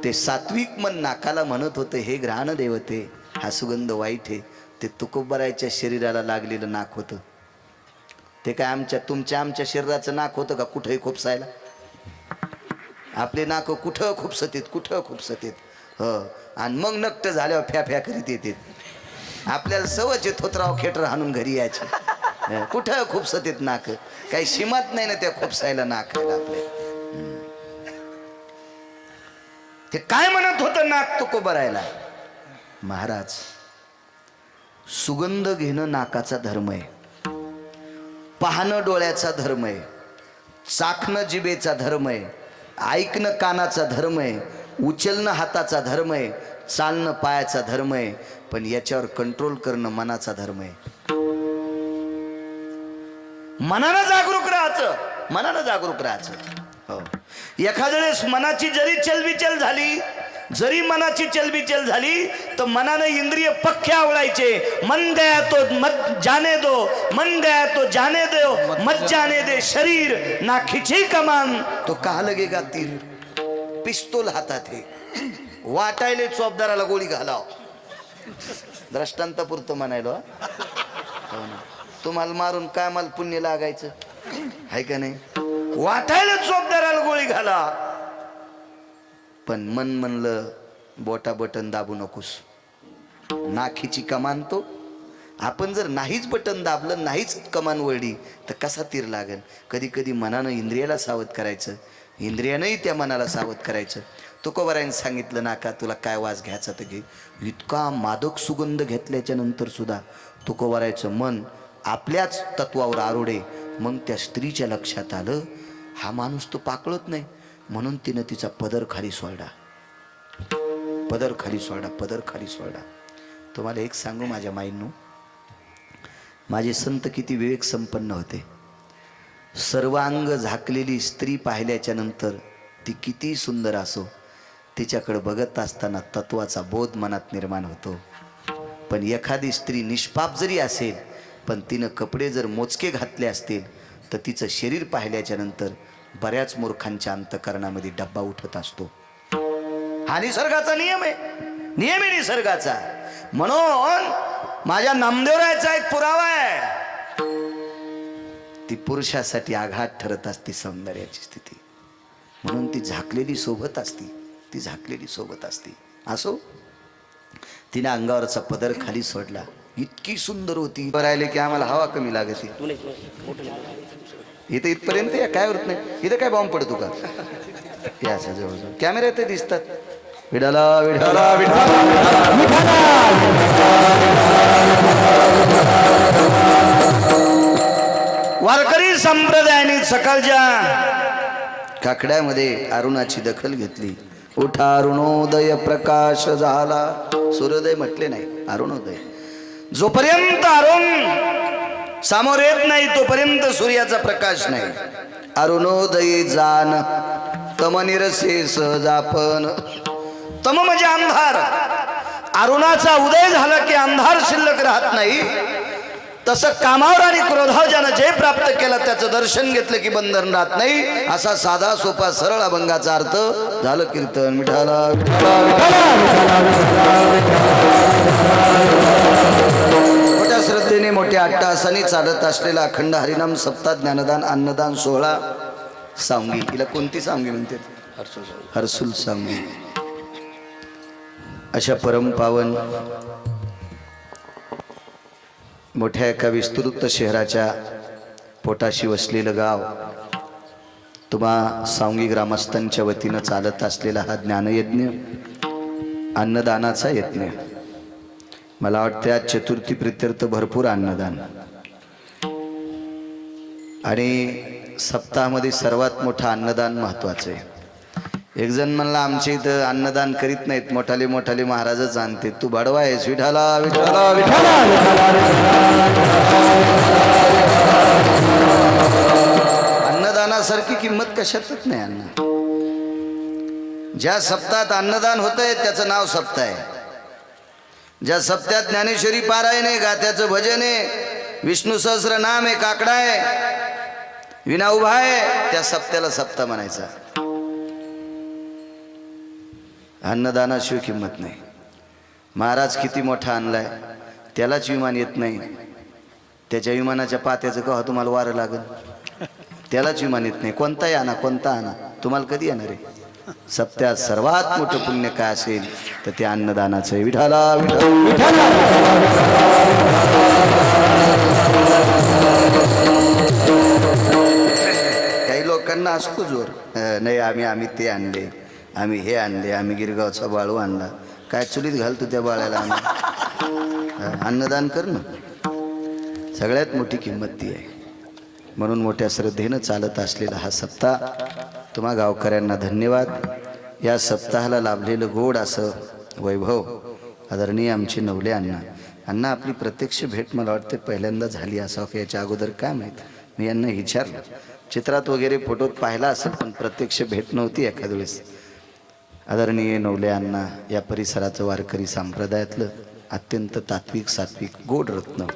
ते सात्विक मन नाकाला म्हणत होतं हे ग्रहण देवते, हा सुगंध वाईट आहे. ते तुकोबारायच्या शरीराला लागलेलं नाक होतं. ते काय आमच्या शरीराचं नाक होतं का कुठंही खुपसायला? आपले नाक कुठं खुपसतेत, कुठं खुपसतेत. आणि मग नक्ट झाल्यावर फ्या फ्या करीत येते. आपल्याला सवच थोतराव खेटर हाणून घरी यायचे. कुठं खुपसतेत नाक, काही सीमात नाही ना त्या खुपसायला नाकायला आपल्या. ते काय म्हणत होतं नाक तुकोबारायला? महाराज सुगंध घेणं नाकाचा धर्म आहे, पाहणं डोळ्याचा धर्म आहे, चाखणं जिभेचा धर्म आहे, ऐकणं कानाचा धर्म आहे, उचलणं हाताचा धर्म आहे, चालणं पायाचा धर्म आहे, पण याच्यावर कंट्रोल करणं मनाचा धर्म आहे. मनानं जागरूक राहायचं, मनानं जागरूक राहायचं. हो, एखाद्या वेळेस मनाची जरी चलबिचल झाली, जरी मनाची चलबिचल झाली तर मनानं इंद्रिय पक्के आवडायचे. मन गया तो मत जाने दो, मन गया तो जाने दो, मत जाने दे शरीर ना खिंचे कमान तो कहा लगेगा तीर. पिस्तूल हातात आहे, वाटायले चोपदाराला गोळी घालाव. दृष्टांतापुरतं म्हणायलो. हो ना, तुम्हाला मारून काय मला पुण्य लागायचं आहे का नाही? वाटायला चोपदाराला गोळी घाला. पण मन म्हणलं बोटा बटन दाबू नकोस, नाखीची कमान तो. आपण जर नाहीच बटन दाबलं, नाहीच कमान वळली तर कसा तीर लागेल? कधी कधी मनानं इंद्रियाला सावध करायचं, इंद्रियानंही त्या मनाला सावध करायचं. तुकोबारायने सांगितलं नाका तुला काय वास घ्यायचा तर घे. इतका मादक सुगंध घेतल्याच्या नंतर सुद्धा तुकोबारायचं मन आपल्याच तत्वावर आरोडे. मग त्या स्त्रीच्या लक्षात आलं हा माणूस तो पाकळत नाही, म्हणून तिनं तिचा पदर खाली सोडला, पदर खाली सोडा, पदर खाली सोडा. तुम्हाला एक सांगू माझ्या माईंनो, माझे संत किती विवेक संपन्न होते. सर्वांग झाकलेली स्त्री पाहिल्याच्या नंतर ती किती सुंदर असो, तिच्याकडे बघत असताना तत्वाचा बोध मनात निर्माण होतो. पण एखादी स्त्री निष्पाप जरी असेल, पण तिनं कपडे जर मोजके घातले असतील तर तिचं शरीर पाहिल्याच्या नंतर बऱ्याच मूर्खांच्या अंतकरणामध्ये डब्बा उठत असतो. हा निसर्गाचा नियम आहे, नियम आहे निसर्गाचा. म्हणून माझ्या नामदेवरायाचा एक पुरावा आहे, ती पुरुषासाठी आघात ठरत असते सौंदर्याची स्थिती. म्हणून ती झाकलेली सोबत असती, ती झाकलेली सोबत असती. असो, तिने अंगावरचा पदर खाली सोडला, इतकी सुंदर होती. राहिले की आम्हाला हवा कमी लागते. इथं इथपर्यंत या काय होत नाही, इथं काय बॉम्ब पडतो का? या असं जवळजवळ कॅमेरा ते दिसतात. विडाला विडाला वारकरी संप्रदायाने सकाळच्या काकड्यामध्ये अरुणाची दखल घेतली. उठा अरुणोदय प्रकाश झाला. सूर्योदय म्हटले नाही, अरुणोदय. जोपर्यंत अरुण समोर येत नाही तोपर्यंत सूर्याचा प्रकाश नाही. अरुणोदयी जाण तम निरसे सहजापन. तम म्हणजे अंधार. अरुणाचा उदय झाला की अंधार शिल्लक राहत नाही. तसं कामावर आणि क्रोधावर ज्यानं जे प्राप्त केलं त्याचं दर्शन घेतलं की बंधन राहत नाही. असा साधा सोपा सरळ अभंगाचा अर्थ झालं कीर्तन. विठाला मोठ्या श्रद्धेने मोठ्या अट्टहासाने चालत असलेला अखंड हरिनाम सप्ताह ज्ञानदान अन्नदान सोहळा सांगी. हिला कोणती सांगी म्हणते? हर्सुल सांगी. अशा परमपावन मोठ्या एका विस्तृत शहराच्या पोटाशी वसलेलं गाव, तुम्हा सांगी ग्रामस्थांच्या वतीनं चालत असलेला हा ज्ञानयज्ञ, अन्नदानाचा यज्ञ. मला वाटतं आज चतुर्थी प्रित्यर्थ भरपूर अन्नदान. आणि सप्ताहामध्ये सर्वात मोठं अन्नदान महत्वाचं आहे. एक जण म्हणला आमच्या इथं अन्नदान करीत नाहीत, मोठाले मोठाले महाराजच आणते. तू बडवा आहेस. विठाला विठाला विठाला. अन्नदानासारखी किंमत कशातच नाही. अन्न ज्या सप्ताहात अन्नदान होतंय त्याचं नाव सप्ताह आहे. ज्या सप्त्यात ज्ञानेश्वरी पारायण आहे, गात्याचं भजन आहे, विष्णू सहस्र नाम आहे, काकडा आहे, विना उभा आहे, त्या सप्त्याला सप्ताह म्हणायचा. अन्नदानाशिवाय किंमत नाही. महाराज किती मोठा आणलाय त्यालाच विमान येत नाही. त्याच्या विमानाच्या पात्याचं कवा तुम्हाला वारं लागल, त्यालाच विमान येत नाही. कोणताही आणा, कोणता आणा, तुम्हाला कधी येणार आहे? सप्त्यात सर्वात मोठं पुण्य काय असेल तर ते अन्नदानाचं आहे. विठाला विठाला. काही लोकांना असतो जोर, नाही आम्ही ते आणले, आम्ही हे आणले, आम्ही गिरगावचा बाळू आणला. काय चुलीत घालतो त्या बाळाला आम्ही? अन्नदान कर ना. सगळ्यात मोठी किंमत ती आहे. म्हणून मोठ्या श्रद्धेनं चालत असलेला हा सप्ताह तुम्हा गावकऱ्यांना धन्यवाद. या सप्ताहाला लाभलेलं गोड असं वैभव आदरणीय आमचे नवले अण्णा. अण्णा आपली प्रत्यक्ष भेट मला वाटते पहिल्यांदा झाली असावं, याच्या अगोदर काय माहीत. मी यांना विचारलं, चित्रात वगैरे फोटोत पाहिला असेल पण प्रत्यक्ष भेट नव्हती एखाद वेळेस. आदरणीय नवले अण्णा या परिसराचं वारकरी संप्रदायातलं अत्यंत तात्विक सात्विक गोड रत्न,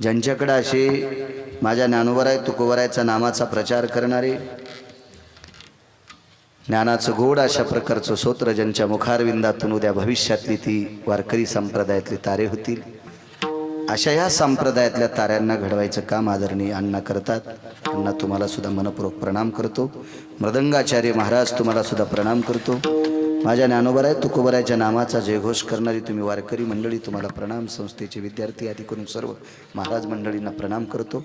ज्यांच्याकडे असे माझ्या ज्ञानोबराय तुकोबरायचा नामाचा प्रचार करणारे, ज्ञानाचं गोड अशा प्रकारचं स्तोत्र ज्यांच्या मुखारविंदातून उद्या भविष्यातली ती वारकरी संप्रदायातली तारे होतील, अशा ह्या संप्रदायातल्या ताऱ्यांना घडवायचं काम आदरणीय अण्णा करतात. अण्णा तुम्हाला सुद्धा मनपूर्वक प्रणाम करतो. मृदंगाचार्य महाराज तुम्हाला सुद्धा प्रणाम करतो. माझ्या ज्ञानोबराय तुकोबरायच्या नामाचा जयघोष करणारी तुम्ही वारकरी मंडळी तुम्हाला प्रणाम. संस्थेचे विद्यार्थी आदी करून सर्व महाराज मंडळींना प्रणाम करतो.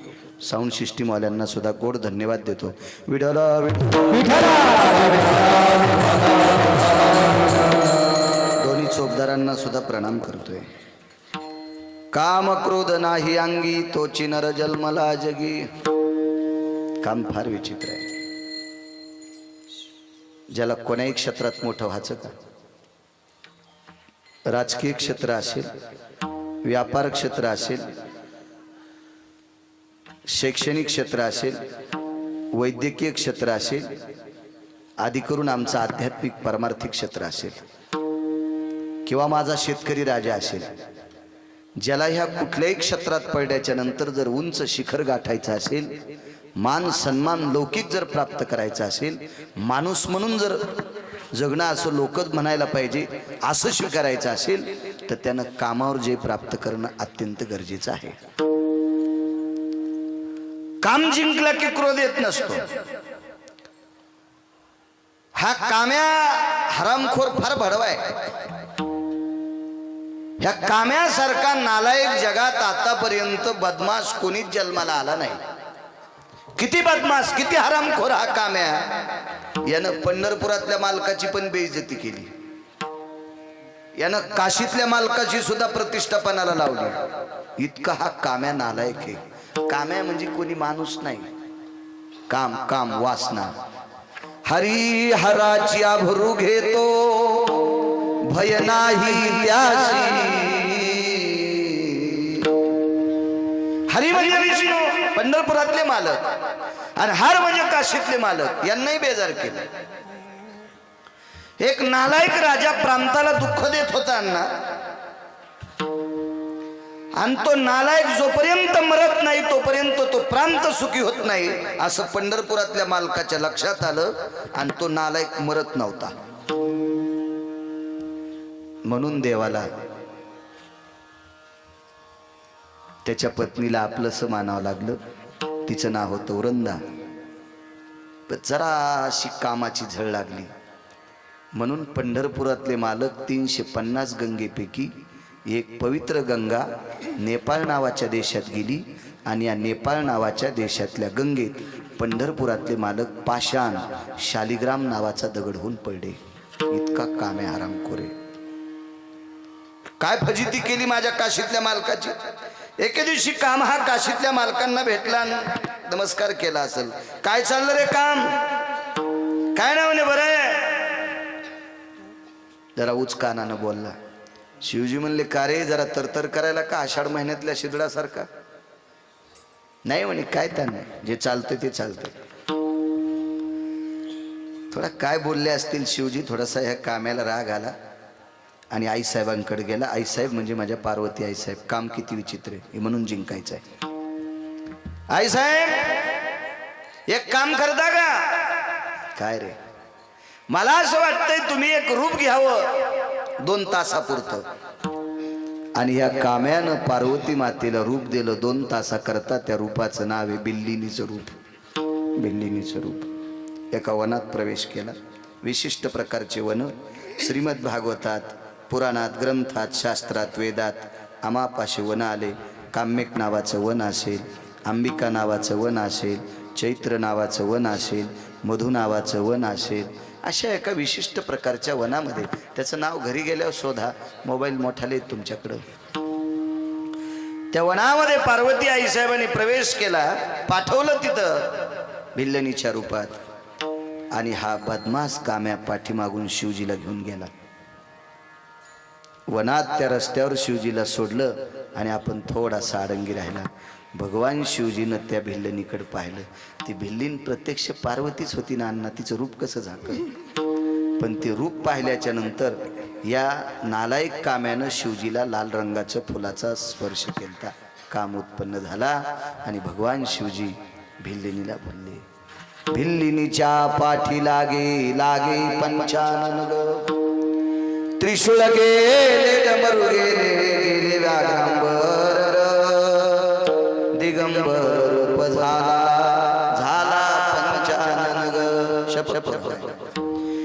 साऊंड सिस्टीमवाल्यांना सुद्धा गोड धन्यवाद देतो. विठला दोन्ही चोपदारांना सुद्धा प्रणाम करतोय. काम क्रोध नाही अंगी तोची नर जन्मला जगी. काम फार विचित्र आहे. ज्याला कोण्याही क्षेत्रात मोठं व्हायचं का, राजकीय क्षेत्र असेल, व्यापार क्षेत्र असेल, शैक्षणिक क्षेत्र असेल, वैद्यकीय क्षेत्र असेल, आदी करून आमचं आध्यात्मिक परमार्थिक क्षेत्र असेल, किंवा माझा शेतकरी राजा असेल, ज्याला ह्या कुठल्याही क्षेत्रात पडल्याच्या नंतर जर उंच शिखर गाठायचं असेल, मान सन्मान लौकिक जर प्राप्त करायचं असेल, माणूस म्हणून जर जगणं असं लोकच म्हणायला पाहिजे असं स्वीकारायचं असेल, तर त्यानं कामावर जे प्राप्त करणं अत्यंत गरजेचं आहे. काम जिंकला की क्रोध येत नसतो. हा काम्या हरामखोर फार भडवाय. ह्या काम्यासारखा नालायक जगात आतापर्यंत बदमाश कोणीच जन्माला आला नाही. किती बदमाश, किती हरामखोर हा काम्या. यानं पंढरपुरातल्या मालकाची पण बेइज्जती केली. यानं काशीतल्या मालकाची सुद्धा प्रतिष्ठापनाला लावली. इतका हा काम्या नालायक आहे. काम्या म्हणजे कोणी माणूस नाही. काम काम वासना. हरी हराची आभरू घेतो भय नाही त्याशी. हरी म्हणजे विष्णू पंढरपुरातले मालक आणि हर म्हणजे काशीतले मालक यांनाही बेजार केलं. एक नालायक राजा प्रांताला दुःख देत होता अण्णा, आणि तो नालायक जोपर्यंत मरत नाही तोपर्यंत तो प्रांत सुखी होत नाही असं पंढरपुरातल्या मालकाच्या लक्षात आलं, आणि तो नालायक मरत नव्हता. म्हणून देवाला त्याच्या पत्नीला आपलंसं मानावं लागलं. तिचं नाव होतं वृंदा. जराशी कामाची झळ लागली म्हणून पंढरपुरातले मालक 350 गंगेपैकी एक पवित्र गंगा नेपाळ नावाच्या देशात गेली, आणि या नेपाळ नावाच्या देशातल्या गंगेत पंढरपुरातले मालक पाषाण शालिग्राम नावाचा दगड होऊन पडले. इतका कामे हरामखोरे. काय फजिती केली माझ्या काशीतल्या मालकाची. एके दिवशी काम हा काशीतल्या मालकांना भेटला, नमस्कार केला असेल. काय चाललं रे काम, काय नाव म्हणे. बरं जरा उच कानानं बोलला. शिवजी म्हणले का रे जरा तरतर करायला का आषाढ महिन्यातल्या शिदळासारखा. नाही म्हणे काय त्यांना जे चालतंय ते चालतंय. थोडा काय बोलले असतील शिवजी, थोडासा ह्या काम्याला राग आला आणि आईसाहेबांकडे गेला. आईसाहेब म्हणजे माझ्या पार्वती आईसाहेब, काम किती विचित्र आहे हे म्हणून जिंकायचं आहे. आईसाहेब एक काम करता का. काय रे. मला असं वाटतंय तुम्ही एक रूप घ्यावं 2 तासापुरतं. आणि ह्या काम्यानं पार्वती मातेला रूप दिलं 2 तासाकरता. त्या रूपाचं नाव आहे बिल्लिनीचं रूप. बिल्लिनीचं रूप. एका वनात प्रवेश केला. विशिष्ट प्रकारचे वन श्रीमद भागवतात, पुराणात, ग्रंथात, शास्त्रात, वेदात आमापाशी वन आले. काम्यक नावाचं वन असेल, अंबिका नावाचं वन असेल, चैत्र नावाचं वन असेल, मधु नावाचं वन असेल. अशा एका विशिष्ट प्रकारच्या वनामध्ये, त्याचं नाव घरी गेल्यावर शोधा, मोबाईल मोठाले तुमच्याकडं. त्या वनामध्ये पार्वती आईसाहेबांनी प्रवेश केला, पाठवलं तिथं भिल्लनीच्या रूपात. आणि हा बदमाश काम्या पाठीमागून शिवजीला घेऊन गेला. वनात त्या रस्त्यावर शिवजीला सोडलं आणि आपण थोडासा आडंगी राहिला. भगवान शिवजीनं त्या भिल्लनीकडे पाहिलं. ती भिल्लीन प्रत्यक्ष पार्वतीच होती ना अण्णा. तिचं रूप कसं झाकं. पण ते रूप पाहिल्याच्या नंतर या नालायक काम्यानं शिवजीला लाल रंगाच्या फुलाचा स्पर्श केला. काम उत्पन्न झाला आणि भगवान शिवजी भिल्लिनीला बोलले, भिल्लिनीच्या पाठी लागे लागे पंचानन ग. त्रिशूळ गेले डमरू गेले गेले व्याघ्रांबर, दिगंबर रूप झाला पंचानन ग. शपथ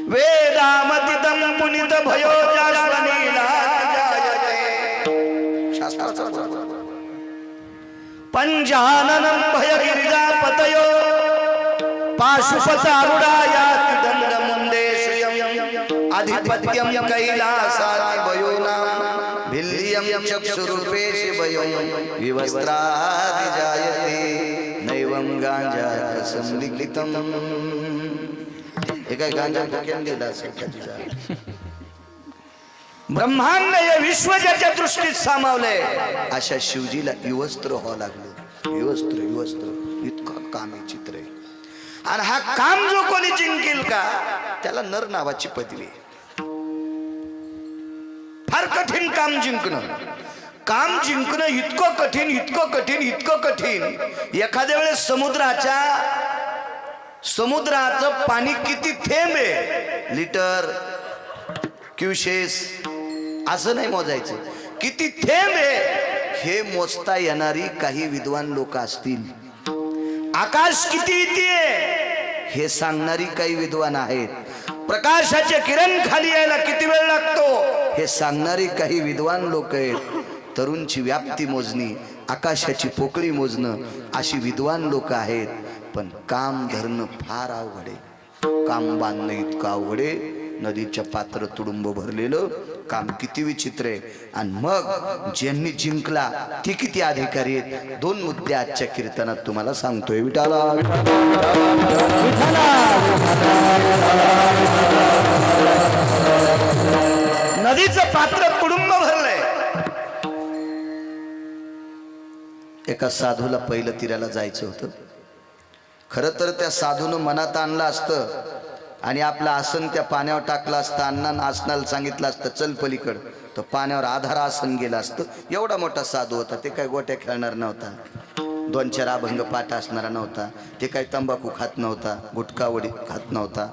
वेदामतितम पुनित भयो जाश्वनीला पंचाननं भय गिरिजा पतयो पाशुपत आरुडायाति दंड मुंडेशयम् अधिपत्यम कैलासाति भयो नाम भिल्लियम चक्षुरूपेश भयम् विवस्त्रादि जायते नैवं गांजा संलिखितम्. एका गांजा ठोक्यान दिला असेल. ब्रह्मांड हे विश्व ज्याच्या दृष्टीत सामावलंय अशा शिवजीला विवस्त्र व्हावं लागलं. विवस्त्र विवस्त्र इतका कामी चित्र आहे. आणि हा काम जो कोणी जिंकेल का त्याला नर नावाची पदवी. फार कठीण काम जिंकणं. काम जिंकणं इतकं कठीण, इतकं कठीण, इतकं कठीण. एखाद्या वेळेस समुद्राचं पाणी किती थेंब आहे, लिटर, क्युसेस असं नाही मोजायचं. किती थेंब आहे हे मोजता येणारी काही विद्वान लोक असतील. आकाश किती इथे हे सांगणारी काही विद्वान आहेत. प्रकाशाचे किरण खाली यायला किती वेळ लागतो हे सांगणारी काही विद्वान लोक आहेत. तरुणची व्याप्ती मोजणी, आकाशाची पोकळी मोजणं अशी विद्वान लोक आहेत. पण काम धरणं फार अवघड आहे. काम बांधणं इतकं अवघड आहे. नदीच्या पात्र तुडुंब भरलेलं काम किती विचित्र आहे. आणि मग ज्यांनी जिंकला ते किती अधिकारी आहेत. दोन मुद्दे आजच्या कीर्तनात तुम्हाला सांगतोय. विठाला नदीचं पात्र कुडुंब भरलंय. एका साधूला पहिलं तीराला जायचं होतं. खरं तर त्या साधूनं मनात आणलं असतं आणि आपलं आसन त्या पाण्यावर टाकलं असतं. अण्णांना आसनाला सांगितलं असतं चल पलीकड, तर पाण्यावर आधार आसन गेलं असतं. एवढा मोठा साधू होता. ते काय गोट्या खेळणार नव्हता, 2-4 अभंग पाठ असणारा नव्हता. ते काही तंबाखू खात नव्हता, गुटखा वडीत खात नव्हता,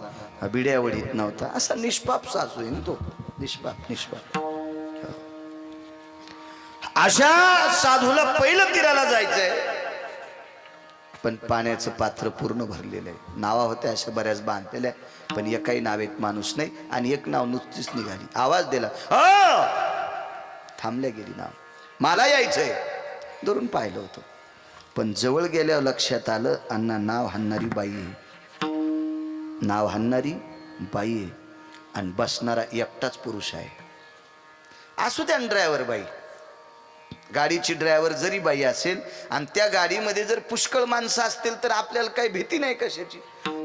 बिड्या वडीत नव्हता. असा निष्पाप सासू आहे ना तो. निष्पाप. अशा साधूला पहिलं तीराला जायचंय, पण पाण्याचं पात्र पूर्ण भरलेलं आहे. नावा होत्या अशा बऱ्याच बांधलेल्या, पण एकाही नावेत माणूस नाही. आणि एक नाव नुसतीच निघाली. आवाज दिला, थांबल्या गेली नाव. मला यायचंय धरून पाहिलं होतं, पण जवळ गेल्यावर लक्षात आलं अण्णा नाव हाणणारी बाई आहे. नाव हाणणारी बाई आहे आणि बसणारा एकटाच पुरुष आहे. असू द्या ड्रायव्हर बाई, गाडीची ड्रायव्हर जरी बाई असेल आणि त्या गाडीमध्ये जर पुष्कळ माणसं असतील तर आपल्याला काही भीती नाही कशाची.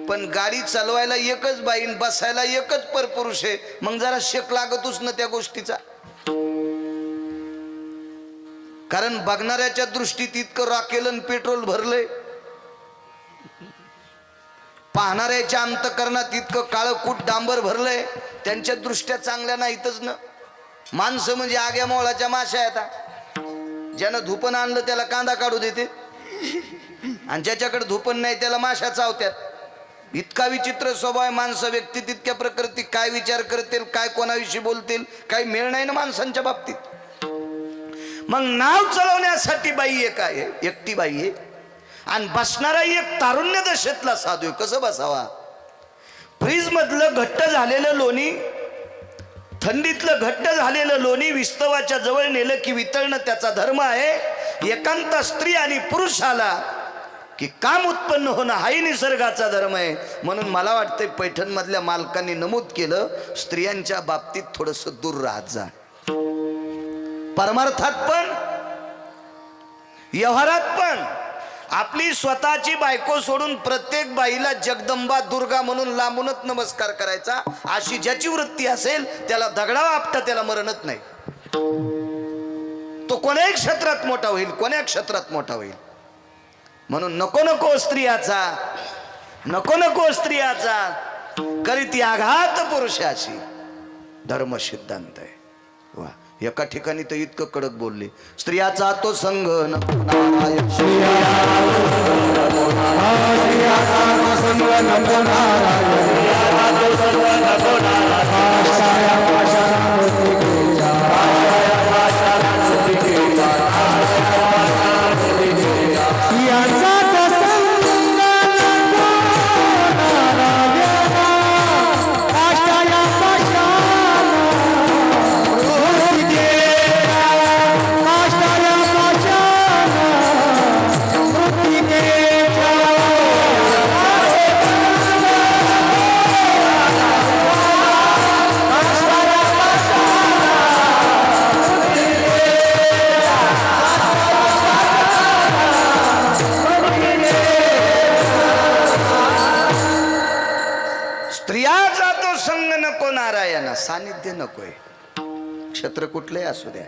पण गाडी चालवायला एकच बाई, बसायला एकच परपुरुष आहे, मग जरा शेक लागतच ना त्या गोष्टीचा. कारण बघणाऱ्याच्या दृष्टीत इतकं रॉकेल आणि पेट्रोल भरलंय, पाहणाऱ्याच्या अंतकरणात इतकं काळकूट डांबर भरलंय, त्यांच्या दृष्ट्या चांगल्या नाहीतच ना. माणसं म्हणजे आग्या मोळाच्या माश्या आहेत. ज्यानं धुपण आणलं त्याला कांदा काढू देते आणि ज्याच्याकडे धुपण नाही त्याला माश्या चावत्यात. इतका विचित्र स्वभाव आहे. माणसं व्यक्ती तितक्या प्रकृती, काय विचार करतील, काय कोणाविषयी बोलतील, काही मेळ नाही ना माणसांच्या बाबतीत. मग नाव चालवण्यासाठी बाई एक आहे, एकटी बाई आहे, आणि बसणारा एक तारुण्य दशेतला साधू. कसं बसावा? फ्रीज मधलं घट्ट झालेलं लोणी, थंडीतलं घट्ट झालेलं लोणी विस्तवाच्या जवळ नेलं की वितळणं त्याचा धर्म आहे. एकांत स्त्री आणि पुरुषाला की काम उत्पन्न होणं हाही निसर्गाचा धर्म आहे. म्हणून मला वाटतंय पैठण मधल्या मालकांनी नमूद केलं, स्त्रियांच्या बाबतीत थोडस दूर राहत जा. परमार्थात पण व्यवहारात पण. आपली स्वतःची बायको सोडून प्रत्येक बाईला जगदंबा दुर्गा म्हणून लांबूनच नमस्कार करायचा, अशी ज्याची वृत्ती असेल त्याला दगडावा आपटा, त्याला मरणच नाही. तो कोण्याही क्षेत्रात मोठा होईल, कोण्या क्षेत्रात मोठा होईल. म्हणून नको स्त्रियाचा करीती आघात पुरुषाशी, धर्म सिद्धांत आहे. वा, एका ठिकाणी तर इतकं कडक बोलले, स्त्रियाचा तो संग नको नारायण, सानिध्य नकोय. क्षेत्र कुठलंही असू द्या,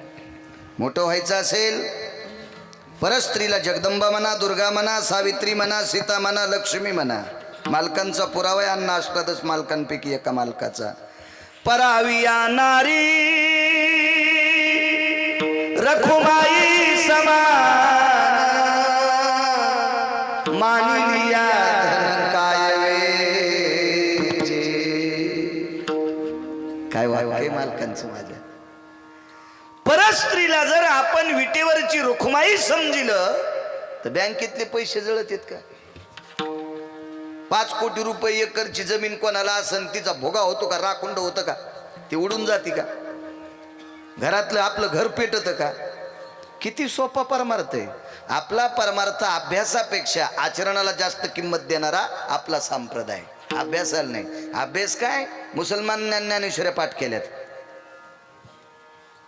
मोठं व्हायचं असेल परस्त्रीला जगदंबा म्हणा, दुर्गा म्हणा, सावित्री म्हणा, सीता म्हणा, लक्ष्मी म्हणा. मालकांचा पुरावा आहे, अन्न अष्टादश मालकांपैकी एका मालकाचा. पराविया नारी रखुमाई समान, मानिलिया धन काय काय वाक्य मालकांचं माझ्या. परस्त्रीला जर आपण विटेवरची रुखमाई समजिलं तर बँकेतले पैसे जळत आहेत का? 5 कोटी रुपये एकरची जमीन कोणाला असन, तिचा भोगा होतो का? राखुंड होतं का? ती उडून जाते का? घरातलं आपलं घर पेटतं का? किती सोपा परमार्थ आहे आपला. परमार्थ अभ्यासापेक्षा आचरणाला जास्त किंमत देणारा आपला संप्रदाय. अभ्यासाला नाही. अभ्यास काय? मुसलमानांनी ज्ञानेश्वऱ्या पाठ केल्यात.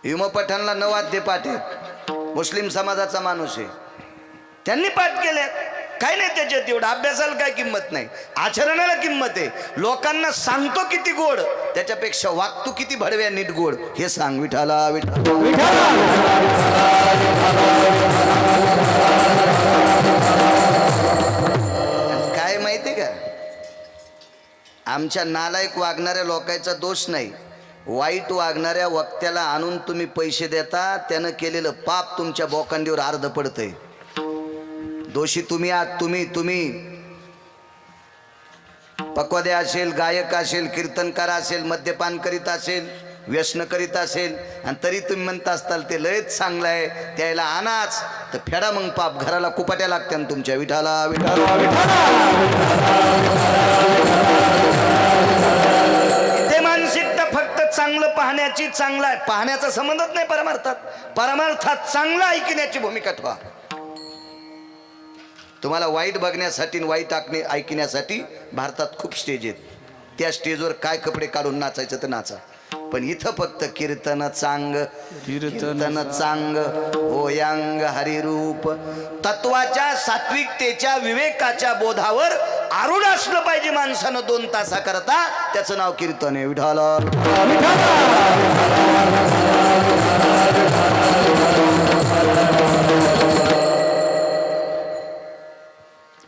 युम पठाणला 9 वाद्य पाठ आहेत, मुस्लिम समाजाचा माणूस आहे, त्यांनी पाठ केले. काय नाही त्याच्यात एवढं, अभ्यासाला काय किंमत नाही, आचरणाला किंमत आहे. लोकांना सांगतो किती गोड, त्याच्यापेक्षा वागतो किती भडव्या नीट गोड हे सांग. विठाला विठाला काय माहितीये का, आमच्या नालायक वागणाऱ्या लोकांचा दोष नाही, वाईट वागणाऱ्या वक्त्याला आणून तुम्ही पैसे देता, त्यानं केलेलं पाप तुमच्या बोकांडीवर अर्ध पडतंय. दोषी तुम्ही आहात. तुम्ही पक्वादे असेल, गायक असेल, कीर्तनकार असेल, मद्यपान करीत असेल, व्यसन करीत असेल, आणि तरी तुम्ही म्हणता असताल ते लयच चांगलं आहे, त्याला आणाच, तर फेडा मग पाप, घराला कुपाट्या लागत्या तुमच्या. विठाला विठाला इथे मानसिकता फक्त चांगलं पाहण्याची, चांगला आहे पाहण्याचा संबंधच नाही परमार्थात. परमार्थात चांगलं ऐकण्याची भूमिका ठेवा. तुम्हाला वाईट बघण्यासाठी, वाईट ऐकण्यासाठी भारतात खूप स्टेज आहेत, त्या स्टेजवर काय कपडे काढून नाचायचं तर नाचा, पण इथं फक्त कीर्तन चांग, कीर्तन चांग, ओयांग हरिरूप. तत्वाच्या, सात्विकतेच्या, विवेकाच्या बोधावर आरूढ असलं पाहिजे माणसानं 2 तासाकरता, त्याचं नाव कीर्तन आहे. विठाला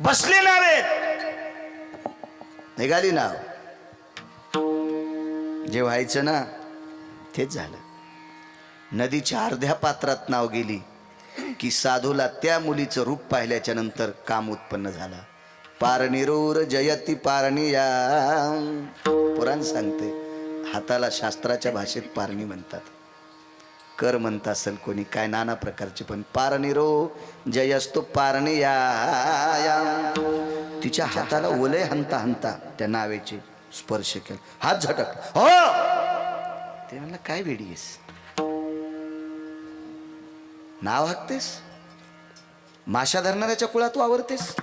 बसले नावेत, निघाली नाव, जे व्हायचं ना तेच झालं. नदीच्या अर्ध्या पात्रात नाव गेली की साधूला त्या मुलीचं रूप पाहिल्याच्या नंतर काम उत्पन्न झाला. पारणिरूर जयती पारणिया, पुराण सांगते. हाताला शास्त्राच्या भाषेत पारणी म्हणतात, कर म्हणत असेल कोणी, काय नाना प्रकारचे, पण पारणिरो जयस्तु पारणिया. तिच्या हाताला ओले हंता हंता त्या नावेचे स्पर्श केला, हात झटक. हो ते म्हणलं काय वेडीस, नाव हाकतेस, माशा धरणाऱ्याच्या कुळात वावरतेस,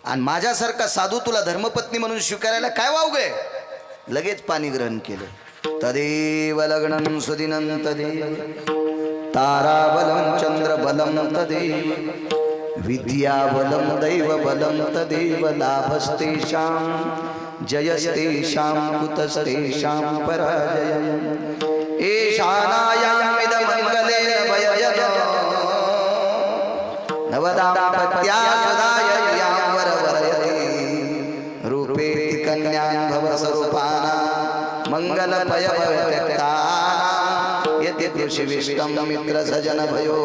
आणि माझ्यासारखा साधू तुला धर्मपत्नी म्हणून स्वीकारायला काय वावगे. लगेच पाणी ग्रहण केलं. तदेव लग्नं सुदिनं तदेव ताराबलं चंद्रबलं तदेव विद्याबलं दैवबलं तदेव लाभस्तेषां जयस्तेषां कुतस्तेषां पराजयम् एषानायाम् इदमङ्गलेन वययन् नवदाम्पत्या सुदायर्यां वरवरयति रूपेति कन्यां भवस्वरूपानां मंगलपयव्यक्तानां यति कृषि विष्टं मित्र सजन भयो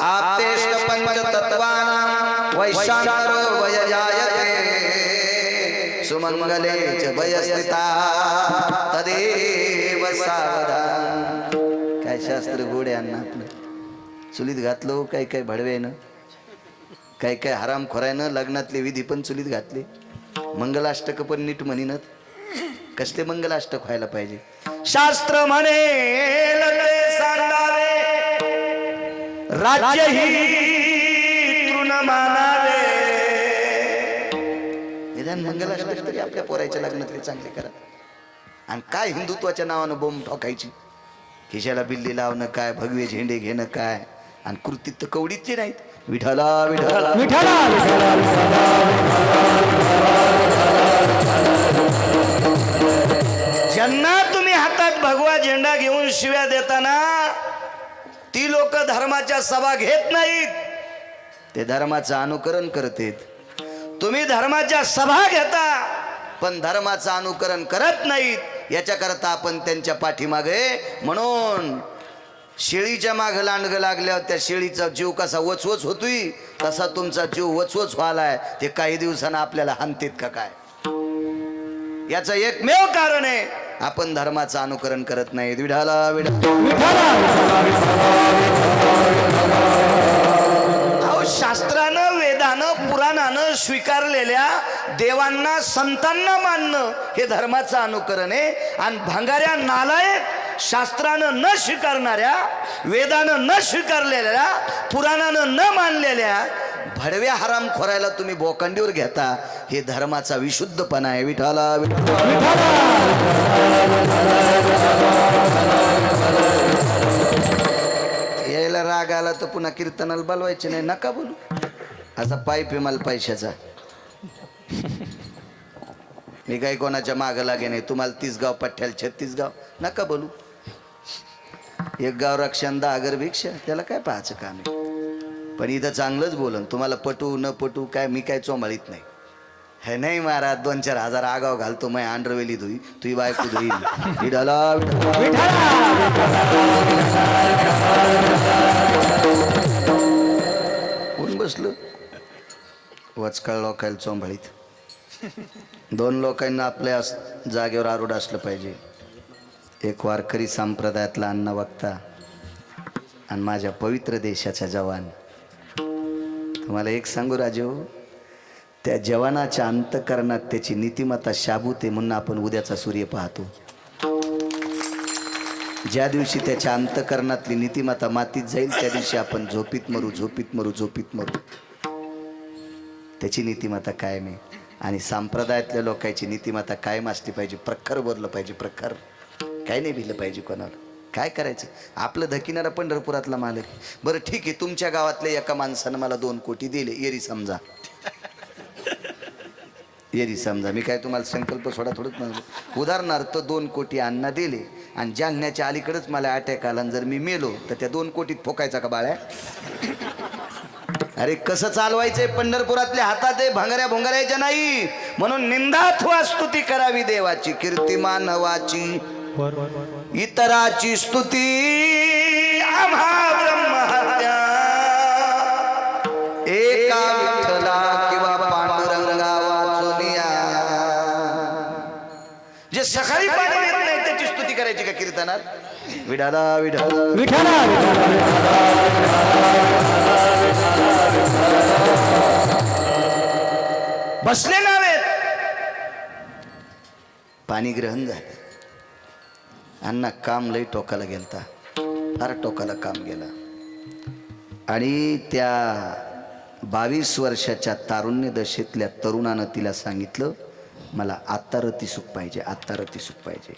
आप्तेष्ट पंच तत्वानां वैशान्तरो वयजायते सुमंगले च वयस्थिता तदेव सावधान. काय शास्त्र गोडे अण्णा आपलं, चुलीत घातलो काय काय भडवेनं, काय काय हरामखोरायनं लग्नातले विधी पण चुलीत घातले, मंगलाष्टक पण नीट म्हणीनत. कसले मंगलाष्टक व्हायला पाहिजे. शास्त्र म्हणे लगे सांगावे, राज्य ही तृण मानावे. निदान मंगलाष्टक तरी आपल्या पोरायच्या लग्नातले चांगले करा. आणि काय हिंदुत्वाच्या नावानं बोंब ठोकायची, खिशाला बिल्ली लावणं काय, भगवे झेंडे घेणं काय, आणि कृतीत तर कवडीचे नाहीत. विठाला विठाला विठाला ज्यांना तुम्ही हातात भगवा झेंडा घेऊन शिव्या देताना ती लोक धर्माच्या सभा घेत नाहीत, ते धर्माचं अनुकरण करतात. तुम्ही धर्माच्या सभा घेता पण धर्माचं अनुकरण करत नाहीत. याच्याकरता आपण त्यांच्या पाठीमागे, म्हणून शेळीच्या मागे लांडगं लागल्यावर त्या शेळीचा जीव कसा वचवच होतोय तसा तुमचा जीव वचवच व्हायलाय. ते काही दिवसांना आपल्याला हाणतेत का काय, याचं एकमेव कारण आहे आपण धर्माचं अनुकरण करत नाही. विठाला अहो, शास्त्रानं, वेदानं, पुराणानं स्वीकारलेल्या देवांना, संतांना मानणं हे धर्माचं अनुकरण आहे. आणि भांगाऱ्या नालायक शास्त्रानं न स्वीकारणाऱ्या, वेदानं न स्वीकारलेल्या, पुराणानं न मानलेल्या भडव्या हराम खोरायला तुम्ही बोकांडीवर घेता, हे धर्माचा विशुद्धपणा आहे. विठाला यायला राग आला तर पुन्हा कीर्तनाला बोलवायचे नाही, नका बोलू. असा पाईप आहे मला पैशाचा. मी काही कोणाच्या मागं लागे नाही. तुम्हाला 30 गाव पठ्ठ्याला 36 गाव, नका बोलू. एक गाव रक्षण 10 घर भिक्षा, त्याला काय पाहायचं काम आहे. पण इथं चांगलंच बोलन. तुम्हाला पटू न पटू काय मी काय चोमाळीत नाही. हे नाही महाराज 2-4 हजार आगाव घालतो, मैं आंड्रवेली धुई तुही बायको धुईल. कोण बसलं वचकाळ लोकायला चोंभाळीत. 2 लोकांना आपल्या जागेवर आरूढ असलं पाहिजे. एक वारकरी संप्रदायातला अन्न वक्ता आणि माझ्या पवित्र देशाचा जवान. तुम्हाला एक सांगू राजू, त्या जवानाच्या अंतःकरणात त्याची नीतिमत्ता शाबूत आहे, म्हणून आपण उद्याचा सूर्य पाहतो. ज्या दिवशी त्याच्या अंतःकरणातली नीतिमत्ता मातीत जाईल त्या दिवशी आपण झोपीत मरू, झोपीत मरू, झोपीत मरू. त्याची नीतिमत्ता कायम आहे. आणि संप्रदायातल्या लोकांची नीतिमत्ता कायम असली पाहिजे. प्रखर बोललं पाहिजे, प्रखर. काय नाही भिलं पाहिजे कोणाला. काय करायचं, आपलं धकिणारा पंढरपुरातला मालक. बरं ठीक आहे, तुमच्या गावातल्या एका माणसानं मला 2 कोटी दिले, येरी समजा. येरी समजा, मी काय तुम्हाला संकल्प सोडा थोडंच म्हणलं. उदाहरणार्थ 2 कोटी अण्णा दिले आणि जालन्याच्या अलीकडेच मला अटॅक आला आणि जर मी मेलो तर त्या 2 कोटीत फोकायचा का बाळ्या? अरे कसं चालवायचंय? पंढरपुरातल्या हातात आहे, भंगाऱ्या भोंगाऱ्याच्या नाही. म्हणून निंदात्वा स्तुती करावी देवाची, कीर्तिमान हवाची, इतराची स्तुती आम्हा ब्रह्महत्या. एका विठ्ठला किंवा पांडुरंगा वाचुनिया. जे सकाळी पाणी देत नाही त्याची स्तुती करायची का कीर्तनात? विठाला विठाला विठाला बसले नावेत. पाणी ग्रहण झालं. अण्णा काम लई टोकाला गेलता, फार टोकाला काम गेला. आणि त्या 22 वर्षाच्या तारुण्य दशेतल्या तरुणानं तिला सांगितलं, मला आत्ता रती सुख पाहिजे, आत्ता रती सुख पाहिजे.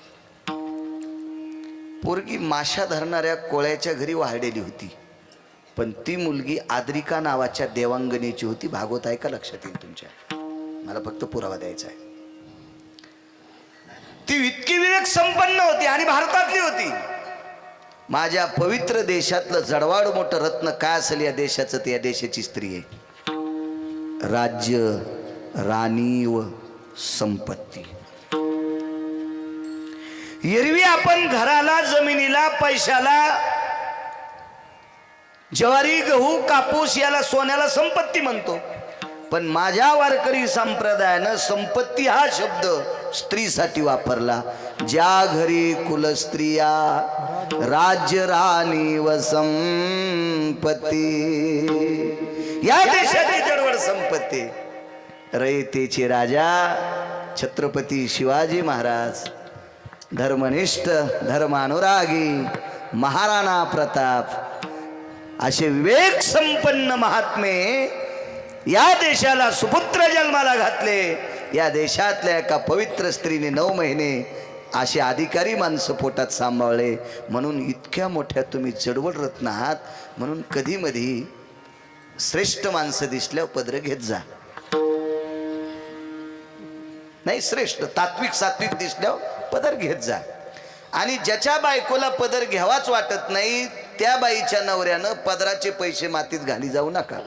पोरगी माशा धरणाऱ्या कोळ्याच्या घरी वाढलेली होती, पण ती मुलगी आद्रिका नावाच्या देवांगणीची होती. भागवत आहे का? लक्षात येईल तुमच्या. मला फक्त पुरावा द्यायचा आहे. ती इतकी विवेक संपन्न होती आणि भारतातली होती. माझ्या पवित्र देशातलं जडवाड मोठं रत्न काय असेल या देशाचं, ते या देशाची स्त्री आहे. राज्य, राणी व संपत्ती. एरवी आपण घराला, जमिनीला, पैशाला, ज्वारी, गहू, कापूस याला, सोन्याला संपत्ती म्हणतो. पण माझ्या वारकरी संप्रदायानं संपत्ती हा शब्द स्त्रीसाठी वापरला. ज्या घरी कुलस्त्रिया, राज्य, राणी व संपत्ती. या देशाची जडवड संपत्ती. रयतेचे राजा छत्रपती शिवाजी महाराज, धर्मनिष्ठ, धर्मानुरागी महाराणा प्रताप, असे विवेक संपन्न महात्मे या देशाला सुपुत्र जन्माला घातले. या देशातल्या एका पवित्र स्त्रीने 9 महिने असे अधिकारी माणसं पोटात सांभाळले. म्हणून इतक्या मोठ्या तुम्ही जडवड रत्न आहात. म्हणून कधी मधी श्रेष्ठ माणसं दिसल्यावर पदर घेत जा. नाही, श्रेष्ठ तात्विक सात्विक दिसल्यावर पदर घेत जा. आणि ज्याच्या बायकोला पदर घ्यावाच वाटत नाही त्या बाईच्या नवऱ्यानं पदराचे पैसे मातीत घाली जाऊ नका.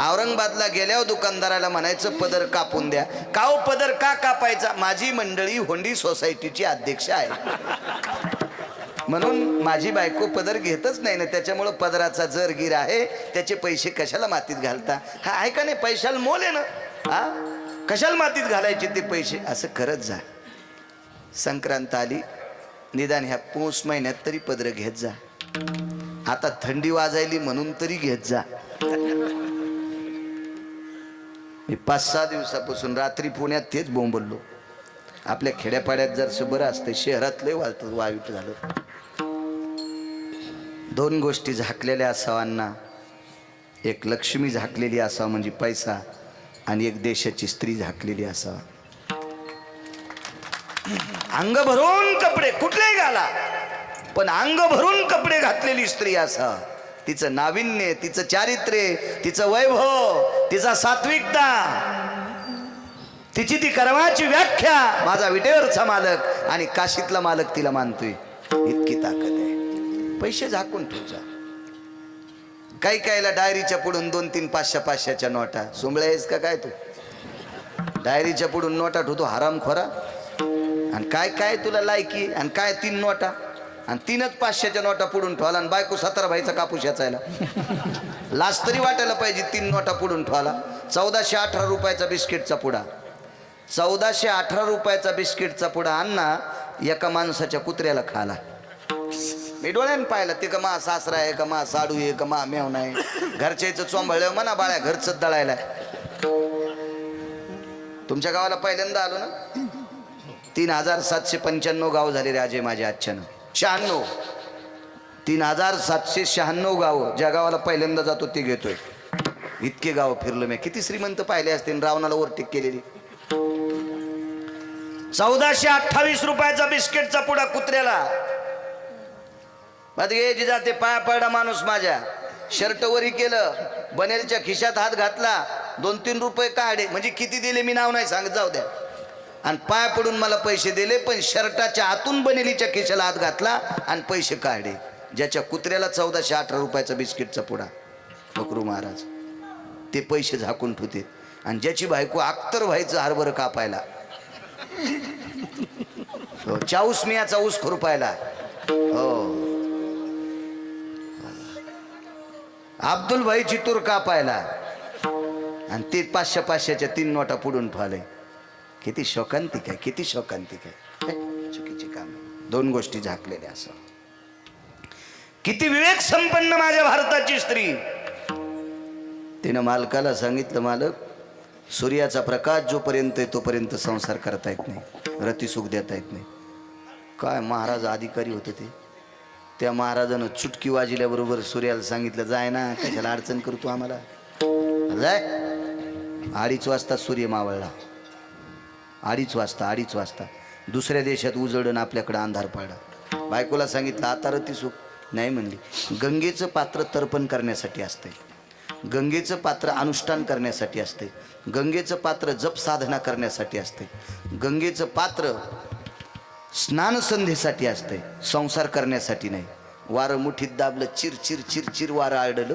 औरंगाबादला गेल्यावर दुकानदाराला म्हणायचं पदर कापून द्या. का हो पदर का कापायचा? माझी मंडळी होंडी सोसायटीची अध्यक्ष आहे, म्हणून माझी बायको पदर घेतच नाही ना, त्याच्यामुळं पदराचा जर गिर आहे, त्याचे पैसे कशाला मातीत घालता? हा आहे का नाही? पैशाला मोल आहे ना. हा, कशाला मातीत घालायचे ते पैसे? असं करत जा. संक्रांत आली, निदान ह्या पौष महिन्यात तरी पदर घेत जा. आता थंडी वाजायली म्हणून तरी घेत जा. मी 5-6 दिवसापासून रात्री पुण्यात तेच बोंबललो. आपल्या खेड्यापाड्यात जर बरं असतं, शहरात लय वाईट झालं. 2 गोष्टी झाकलेल्या असावांना. एक लक्ष्मी झाकलेली असावं म्हणजे पैसा, आणि एक देशाची स्त्री झाकलेली असावं. अंग भरून कपडे कुठलेही घाला, पण अंग भरून कपडे घातलेली स्त्री असावं. तिचं नाविन्य, तिचं चारित्र्य, तिचं वैभव, तिचा सात्विकता, तिची ती कर्माची व्याख्या. माझा विटेवरचा मालक आणि काशीतला मालक तिला मानतोय, इतकी ताकद आहे. पैसे झाकून ठेवचा. काही कायला डायरीच्या पुढून 2-3 500-500च्या नोटा. सुंबळे आहेस का काय तू? डायरीच्या पुढून नोटा ठेवतो हरामखोरा. आणि काय काय तुला लायकी, आणि काय 3 नोटा, आणि 3च 500च्या नोटा पुढून ठेवला, आणि बायको 17 भाईचा कापूस याचायला. लाज तरी वाटायला पाहिजे 3 नोटा पुढून ठेवला. 1418 रुपयाचा बिस्किटचा पुडा, 1418 रुपयाचा बिस्किटचा पुडा अण्णा एका माणसाच्या कुत्र्याला खाला. मी डोळ्यानं पाहिलं. ते का मा सासरा आहे, का मा साडू आहे, का मा मेव नाही. घरच्याचं चोंबळलं म्हणा, बाळ्या घरचंच दळायला. तुमच्या गावाला पहिल्यांदा आलो ना. 3795 गाव झाले रे अजय माझ्या आजच्यानं. 96 3796 गाव. ज्या गावाला पहिल्यांदा जातो ते घेतोय. इतके गाव फिरलो मी. किती श्रीमंत पाहिले असतील. रावणाला ओव्हरटेक केलेली. 1428 रुपयाचा बिस्किटचा पुडा कुत्र्याला. जाते पाया पडा माणूस माझ्या. शर्ट वरी केलं, बनेलच्या खिशात हात घातला, 2-3 रुपये काढे. म्हणजे किती दिले मी नाव नाही सांगत, जाऊ द्या. आणि पाया पडून मला पैसे दिले, पण शर्टाच्या आतून बनेलीच्या खिशाला हात घातला आणि पैसे काढे. ज्याच्या कुत्र्याला 1418 रुपयाचा बिस्किटचा पुडा, बकरू महाराज ते पैसे झाकून ठेवते. आणि ज्याची बायको अख्तर व्हायचं हरभर कापायला, चाऊस मियाचा ऊस खुरपायला, हो अब्दुल भाई चितूर कापायला, आणि ते 500-500च्या 3 नोटा पुढून ठेवले. किती शोकांतिक आहे, किती शोकांतिक आहे. चुकीचे काम. 2 गोष्टी झाकलेल्या असं. किती विवेक संपन्न माझ्या भारताची स्त्री. तिनं मालकाला सांगितलं, मालक सूर्याचा प्रकाश जोपर्यंत आहे तोपर्यंत संसार करता येत नाही, रतिसुख देता येत नाही. काय महाराज अधिकारी होते ते. त्या महाराजानं चुटकी वाजल्याबरोबर सूर्याला सांगितलं, जाय ना, कशाला अडचण करतो आम्हाला, जाय. 2:30 वाजता सूर्य मावळला. 2:30 वाजता दुसऱ्या देशात उजळण, आपल्याकडे अंधार पडला. बायकोला सांगितलं, आता रतिसुख नाही म्हणली. गंगेचं पात्र तर्पण करण्यासाठी असते, गंगेचं पात्र अनुष्ठान करण्यासाठी असते, गंगेचं पात्र जप साधना करण्यासाठी असते, गंगेचं पात्र स्नान संध्येसाठी असते, संसार करण्यासाठी नाही. वारं मुठीत दाबलं, चिर चिर चिर चिर वारं आडलं,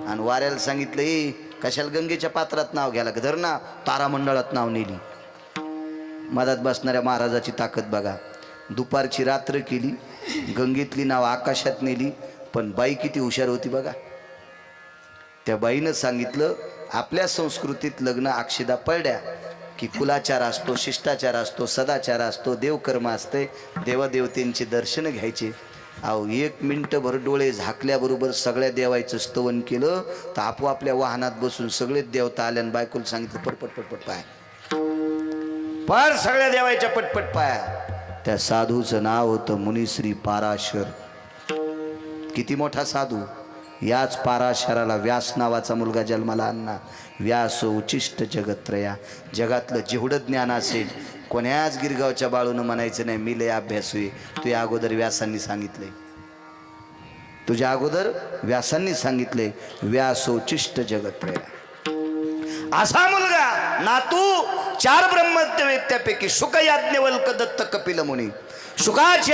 आणि वाऱ्याला सांगितलं, ए कशाला गंगेच्या पात्रात नाव घ्यायला, धर ना. तारामंडळात नाव नेली. मधात बसणाऱ्या महाराजाची ताकद बघा. दुपारची रात्र केली, गंगेतली नाव आकाशात नेली. पण बाई किती हुशार होती बघा. त्या बाईनं सांगितलं, आपल्या संस्कृतीत लग्न अक्षदा पडल्या की कुलाचार असतो, शिष्टाचार असतो, सदाचार असतो, देवकर्म असते, देवादेवतेंचे दर्शन घ्यायचे. अहो 1 मिनिटभर डोळे झाकल्याबरोबर सगळ्या देवाचं स्तवन केलं तर आपोआपल्या वाहनात बसून सगळेच देवता आल्या. आणि बायकोला सांगितलं, पटपट पटपट पाय पर सगळ्या देवाच्या पटपट पाया. त्या साधूचं नाव होतं मुनिश्री पाराशर. किती मोठा साधू. याच पाराशराला व्यास नावाचा मुलगा जन्माला आणला. व्यास उचिष्ट जगत्रया. जगातलं जेवढं ज्ञान असेल कोण्याच गिरगावच्या बाळूनं म्हणायचं नाही मी लय अभ्यास होई. तुझ्या अगोदर व्यासांनी सांगितलंय, तुझ्या अगोदर व्यासांनी सांगितले, व्यास उचिष्ट जगत्रया. असा मुलगा नातू 4 ब्रह्मवेत्त्यापैकी शुक याज्ञवल्क दत्त कपिल मुनी. शुकाची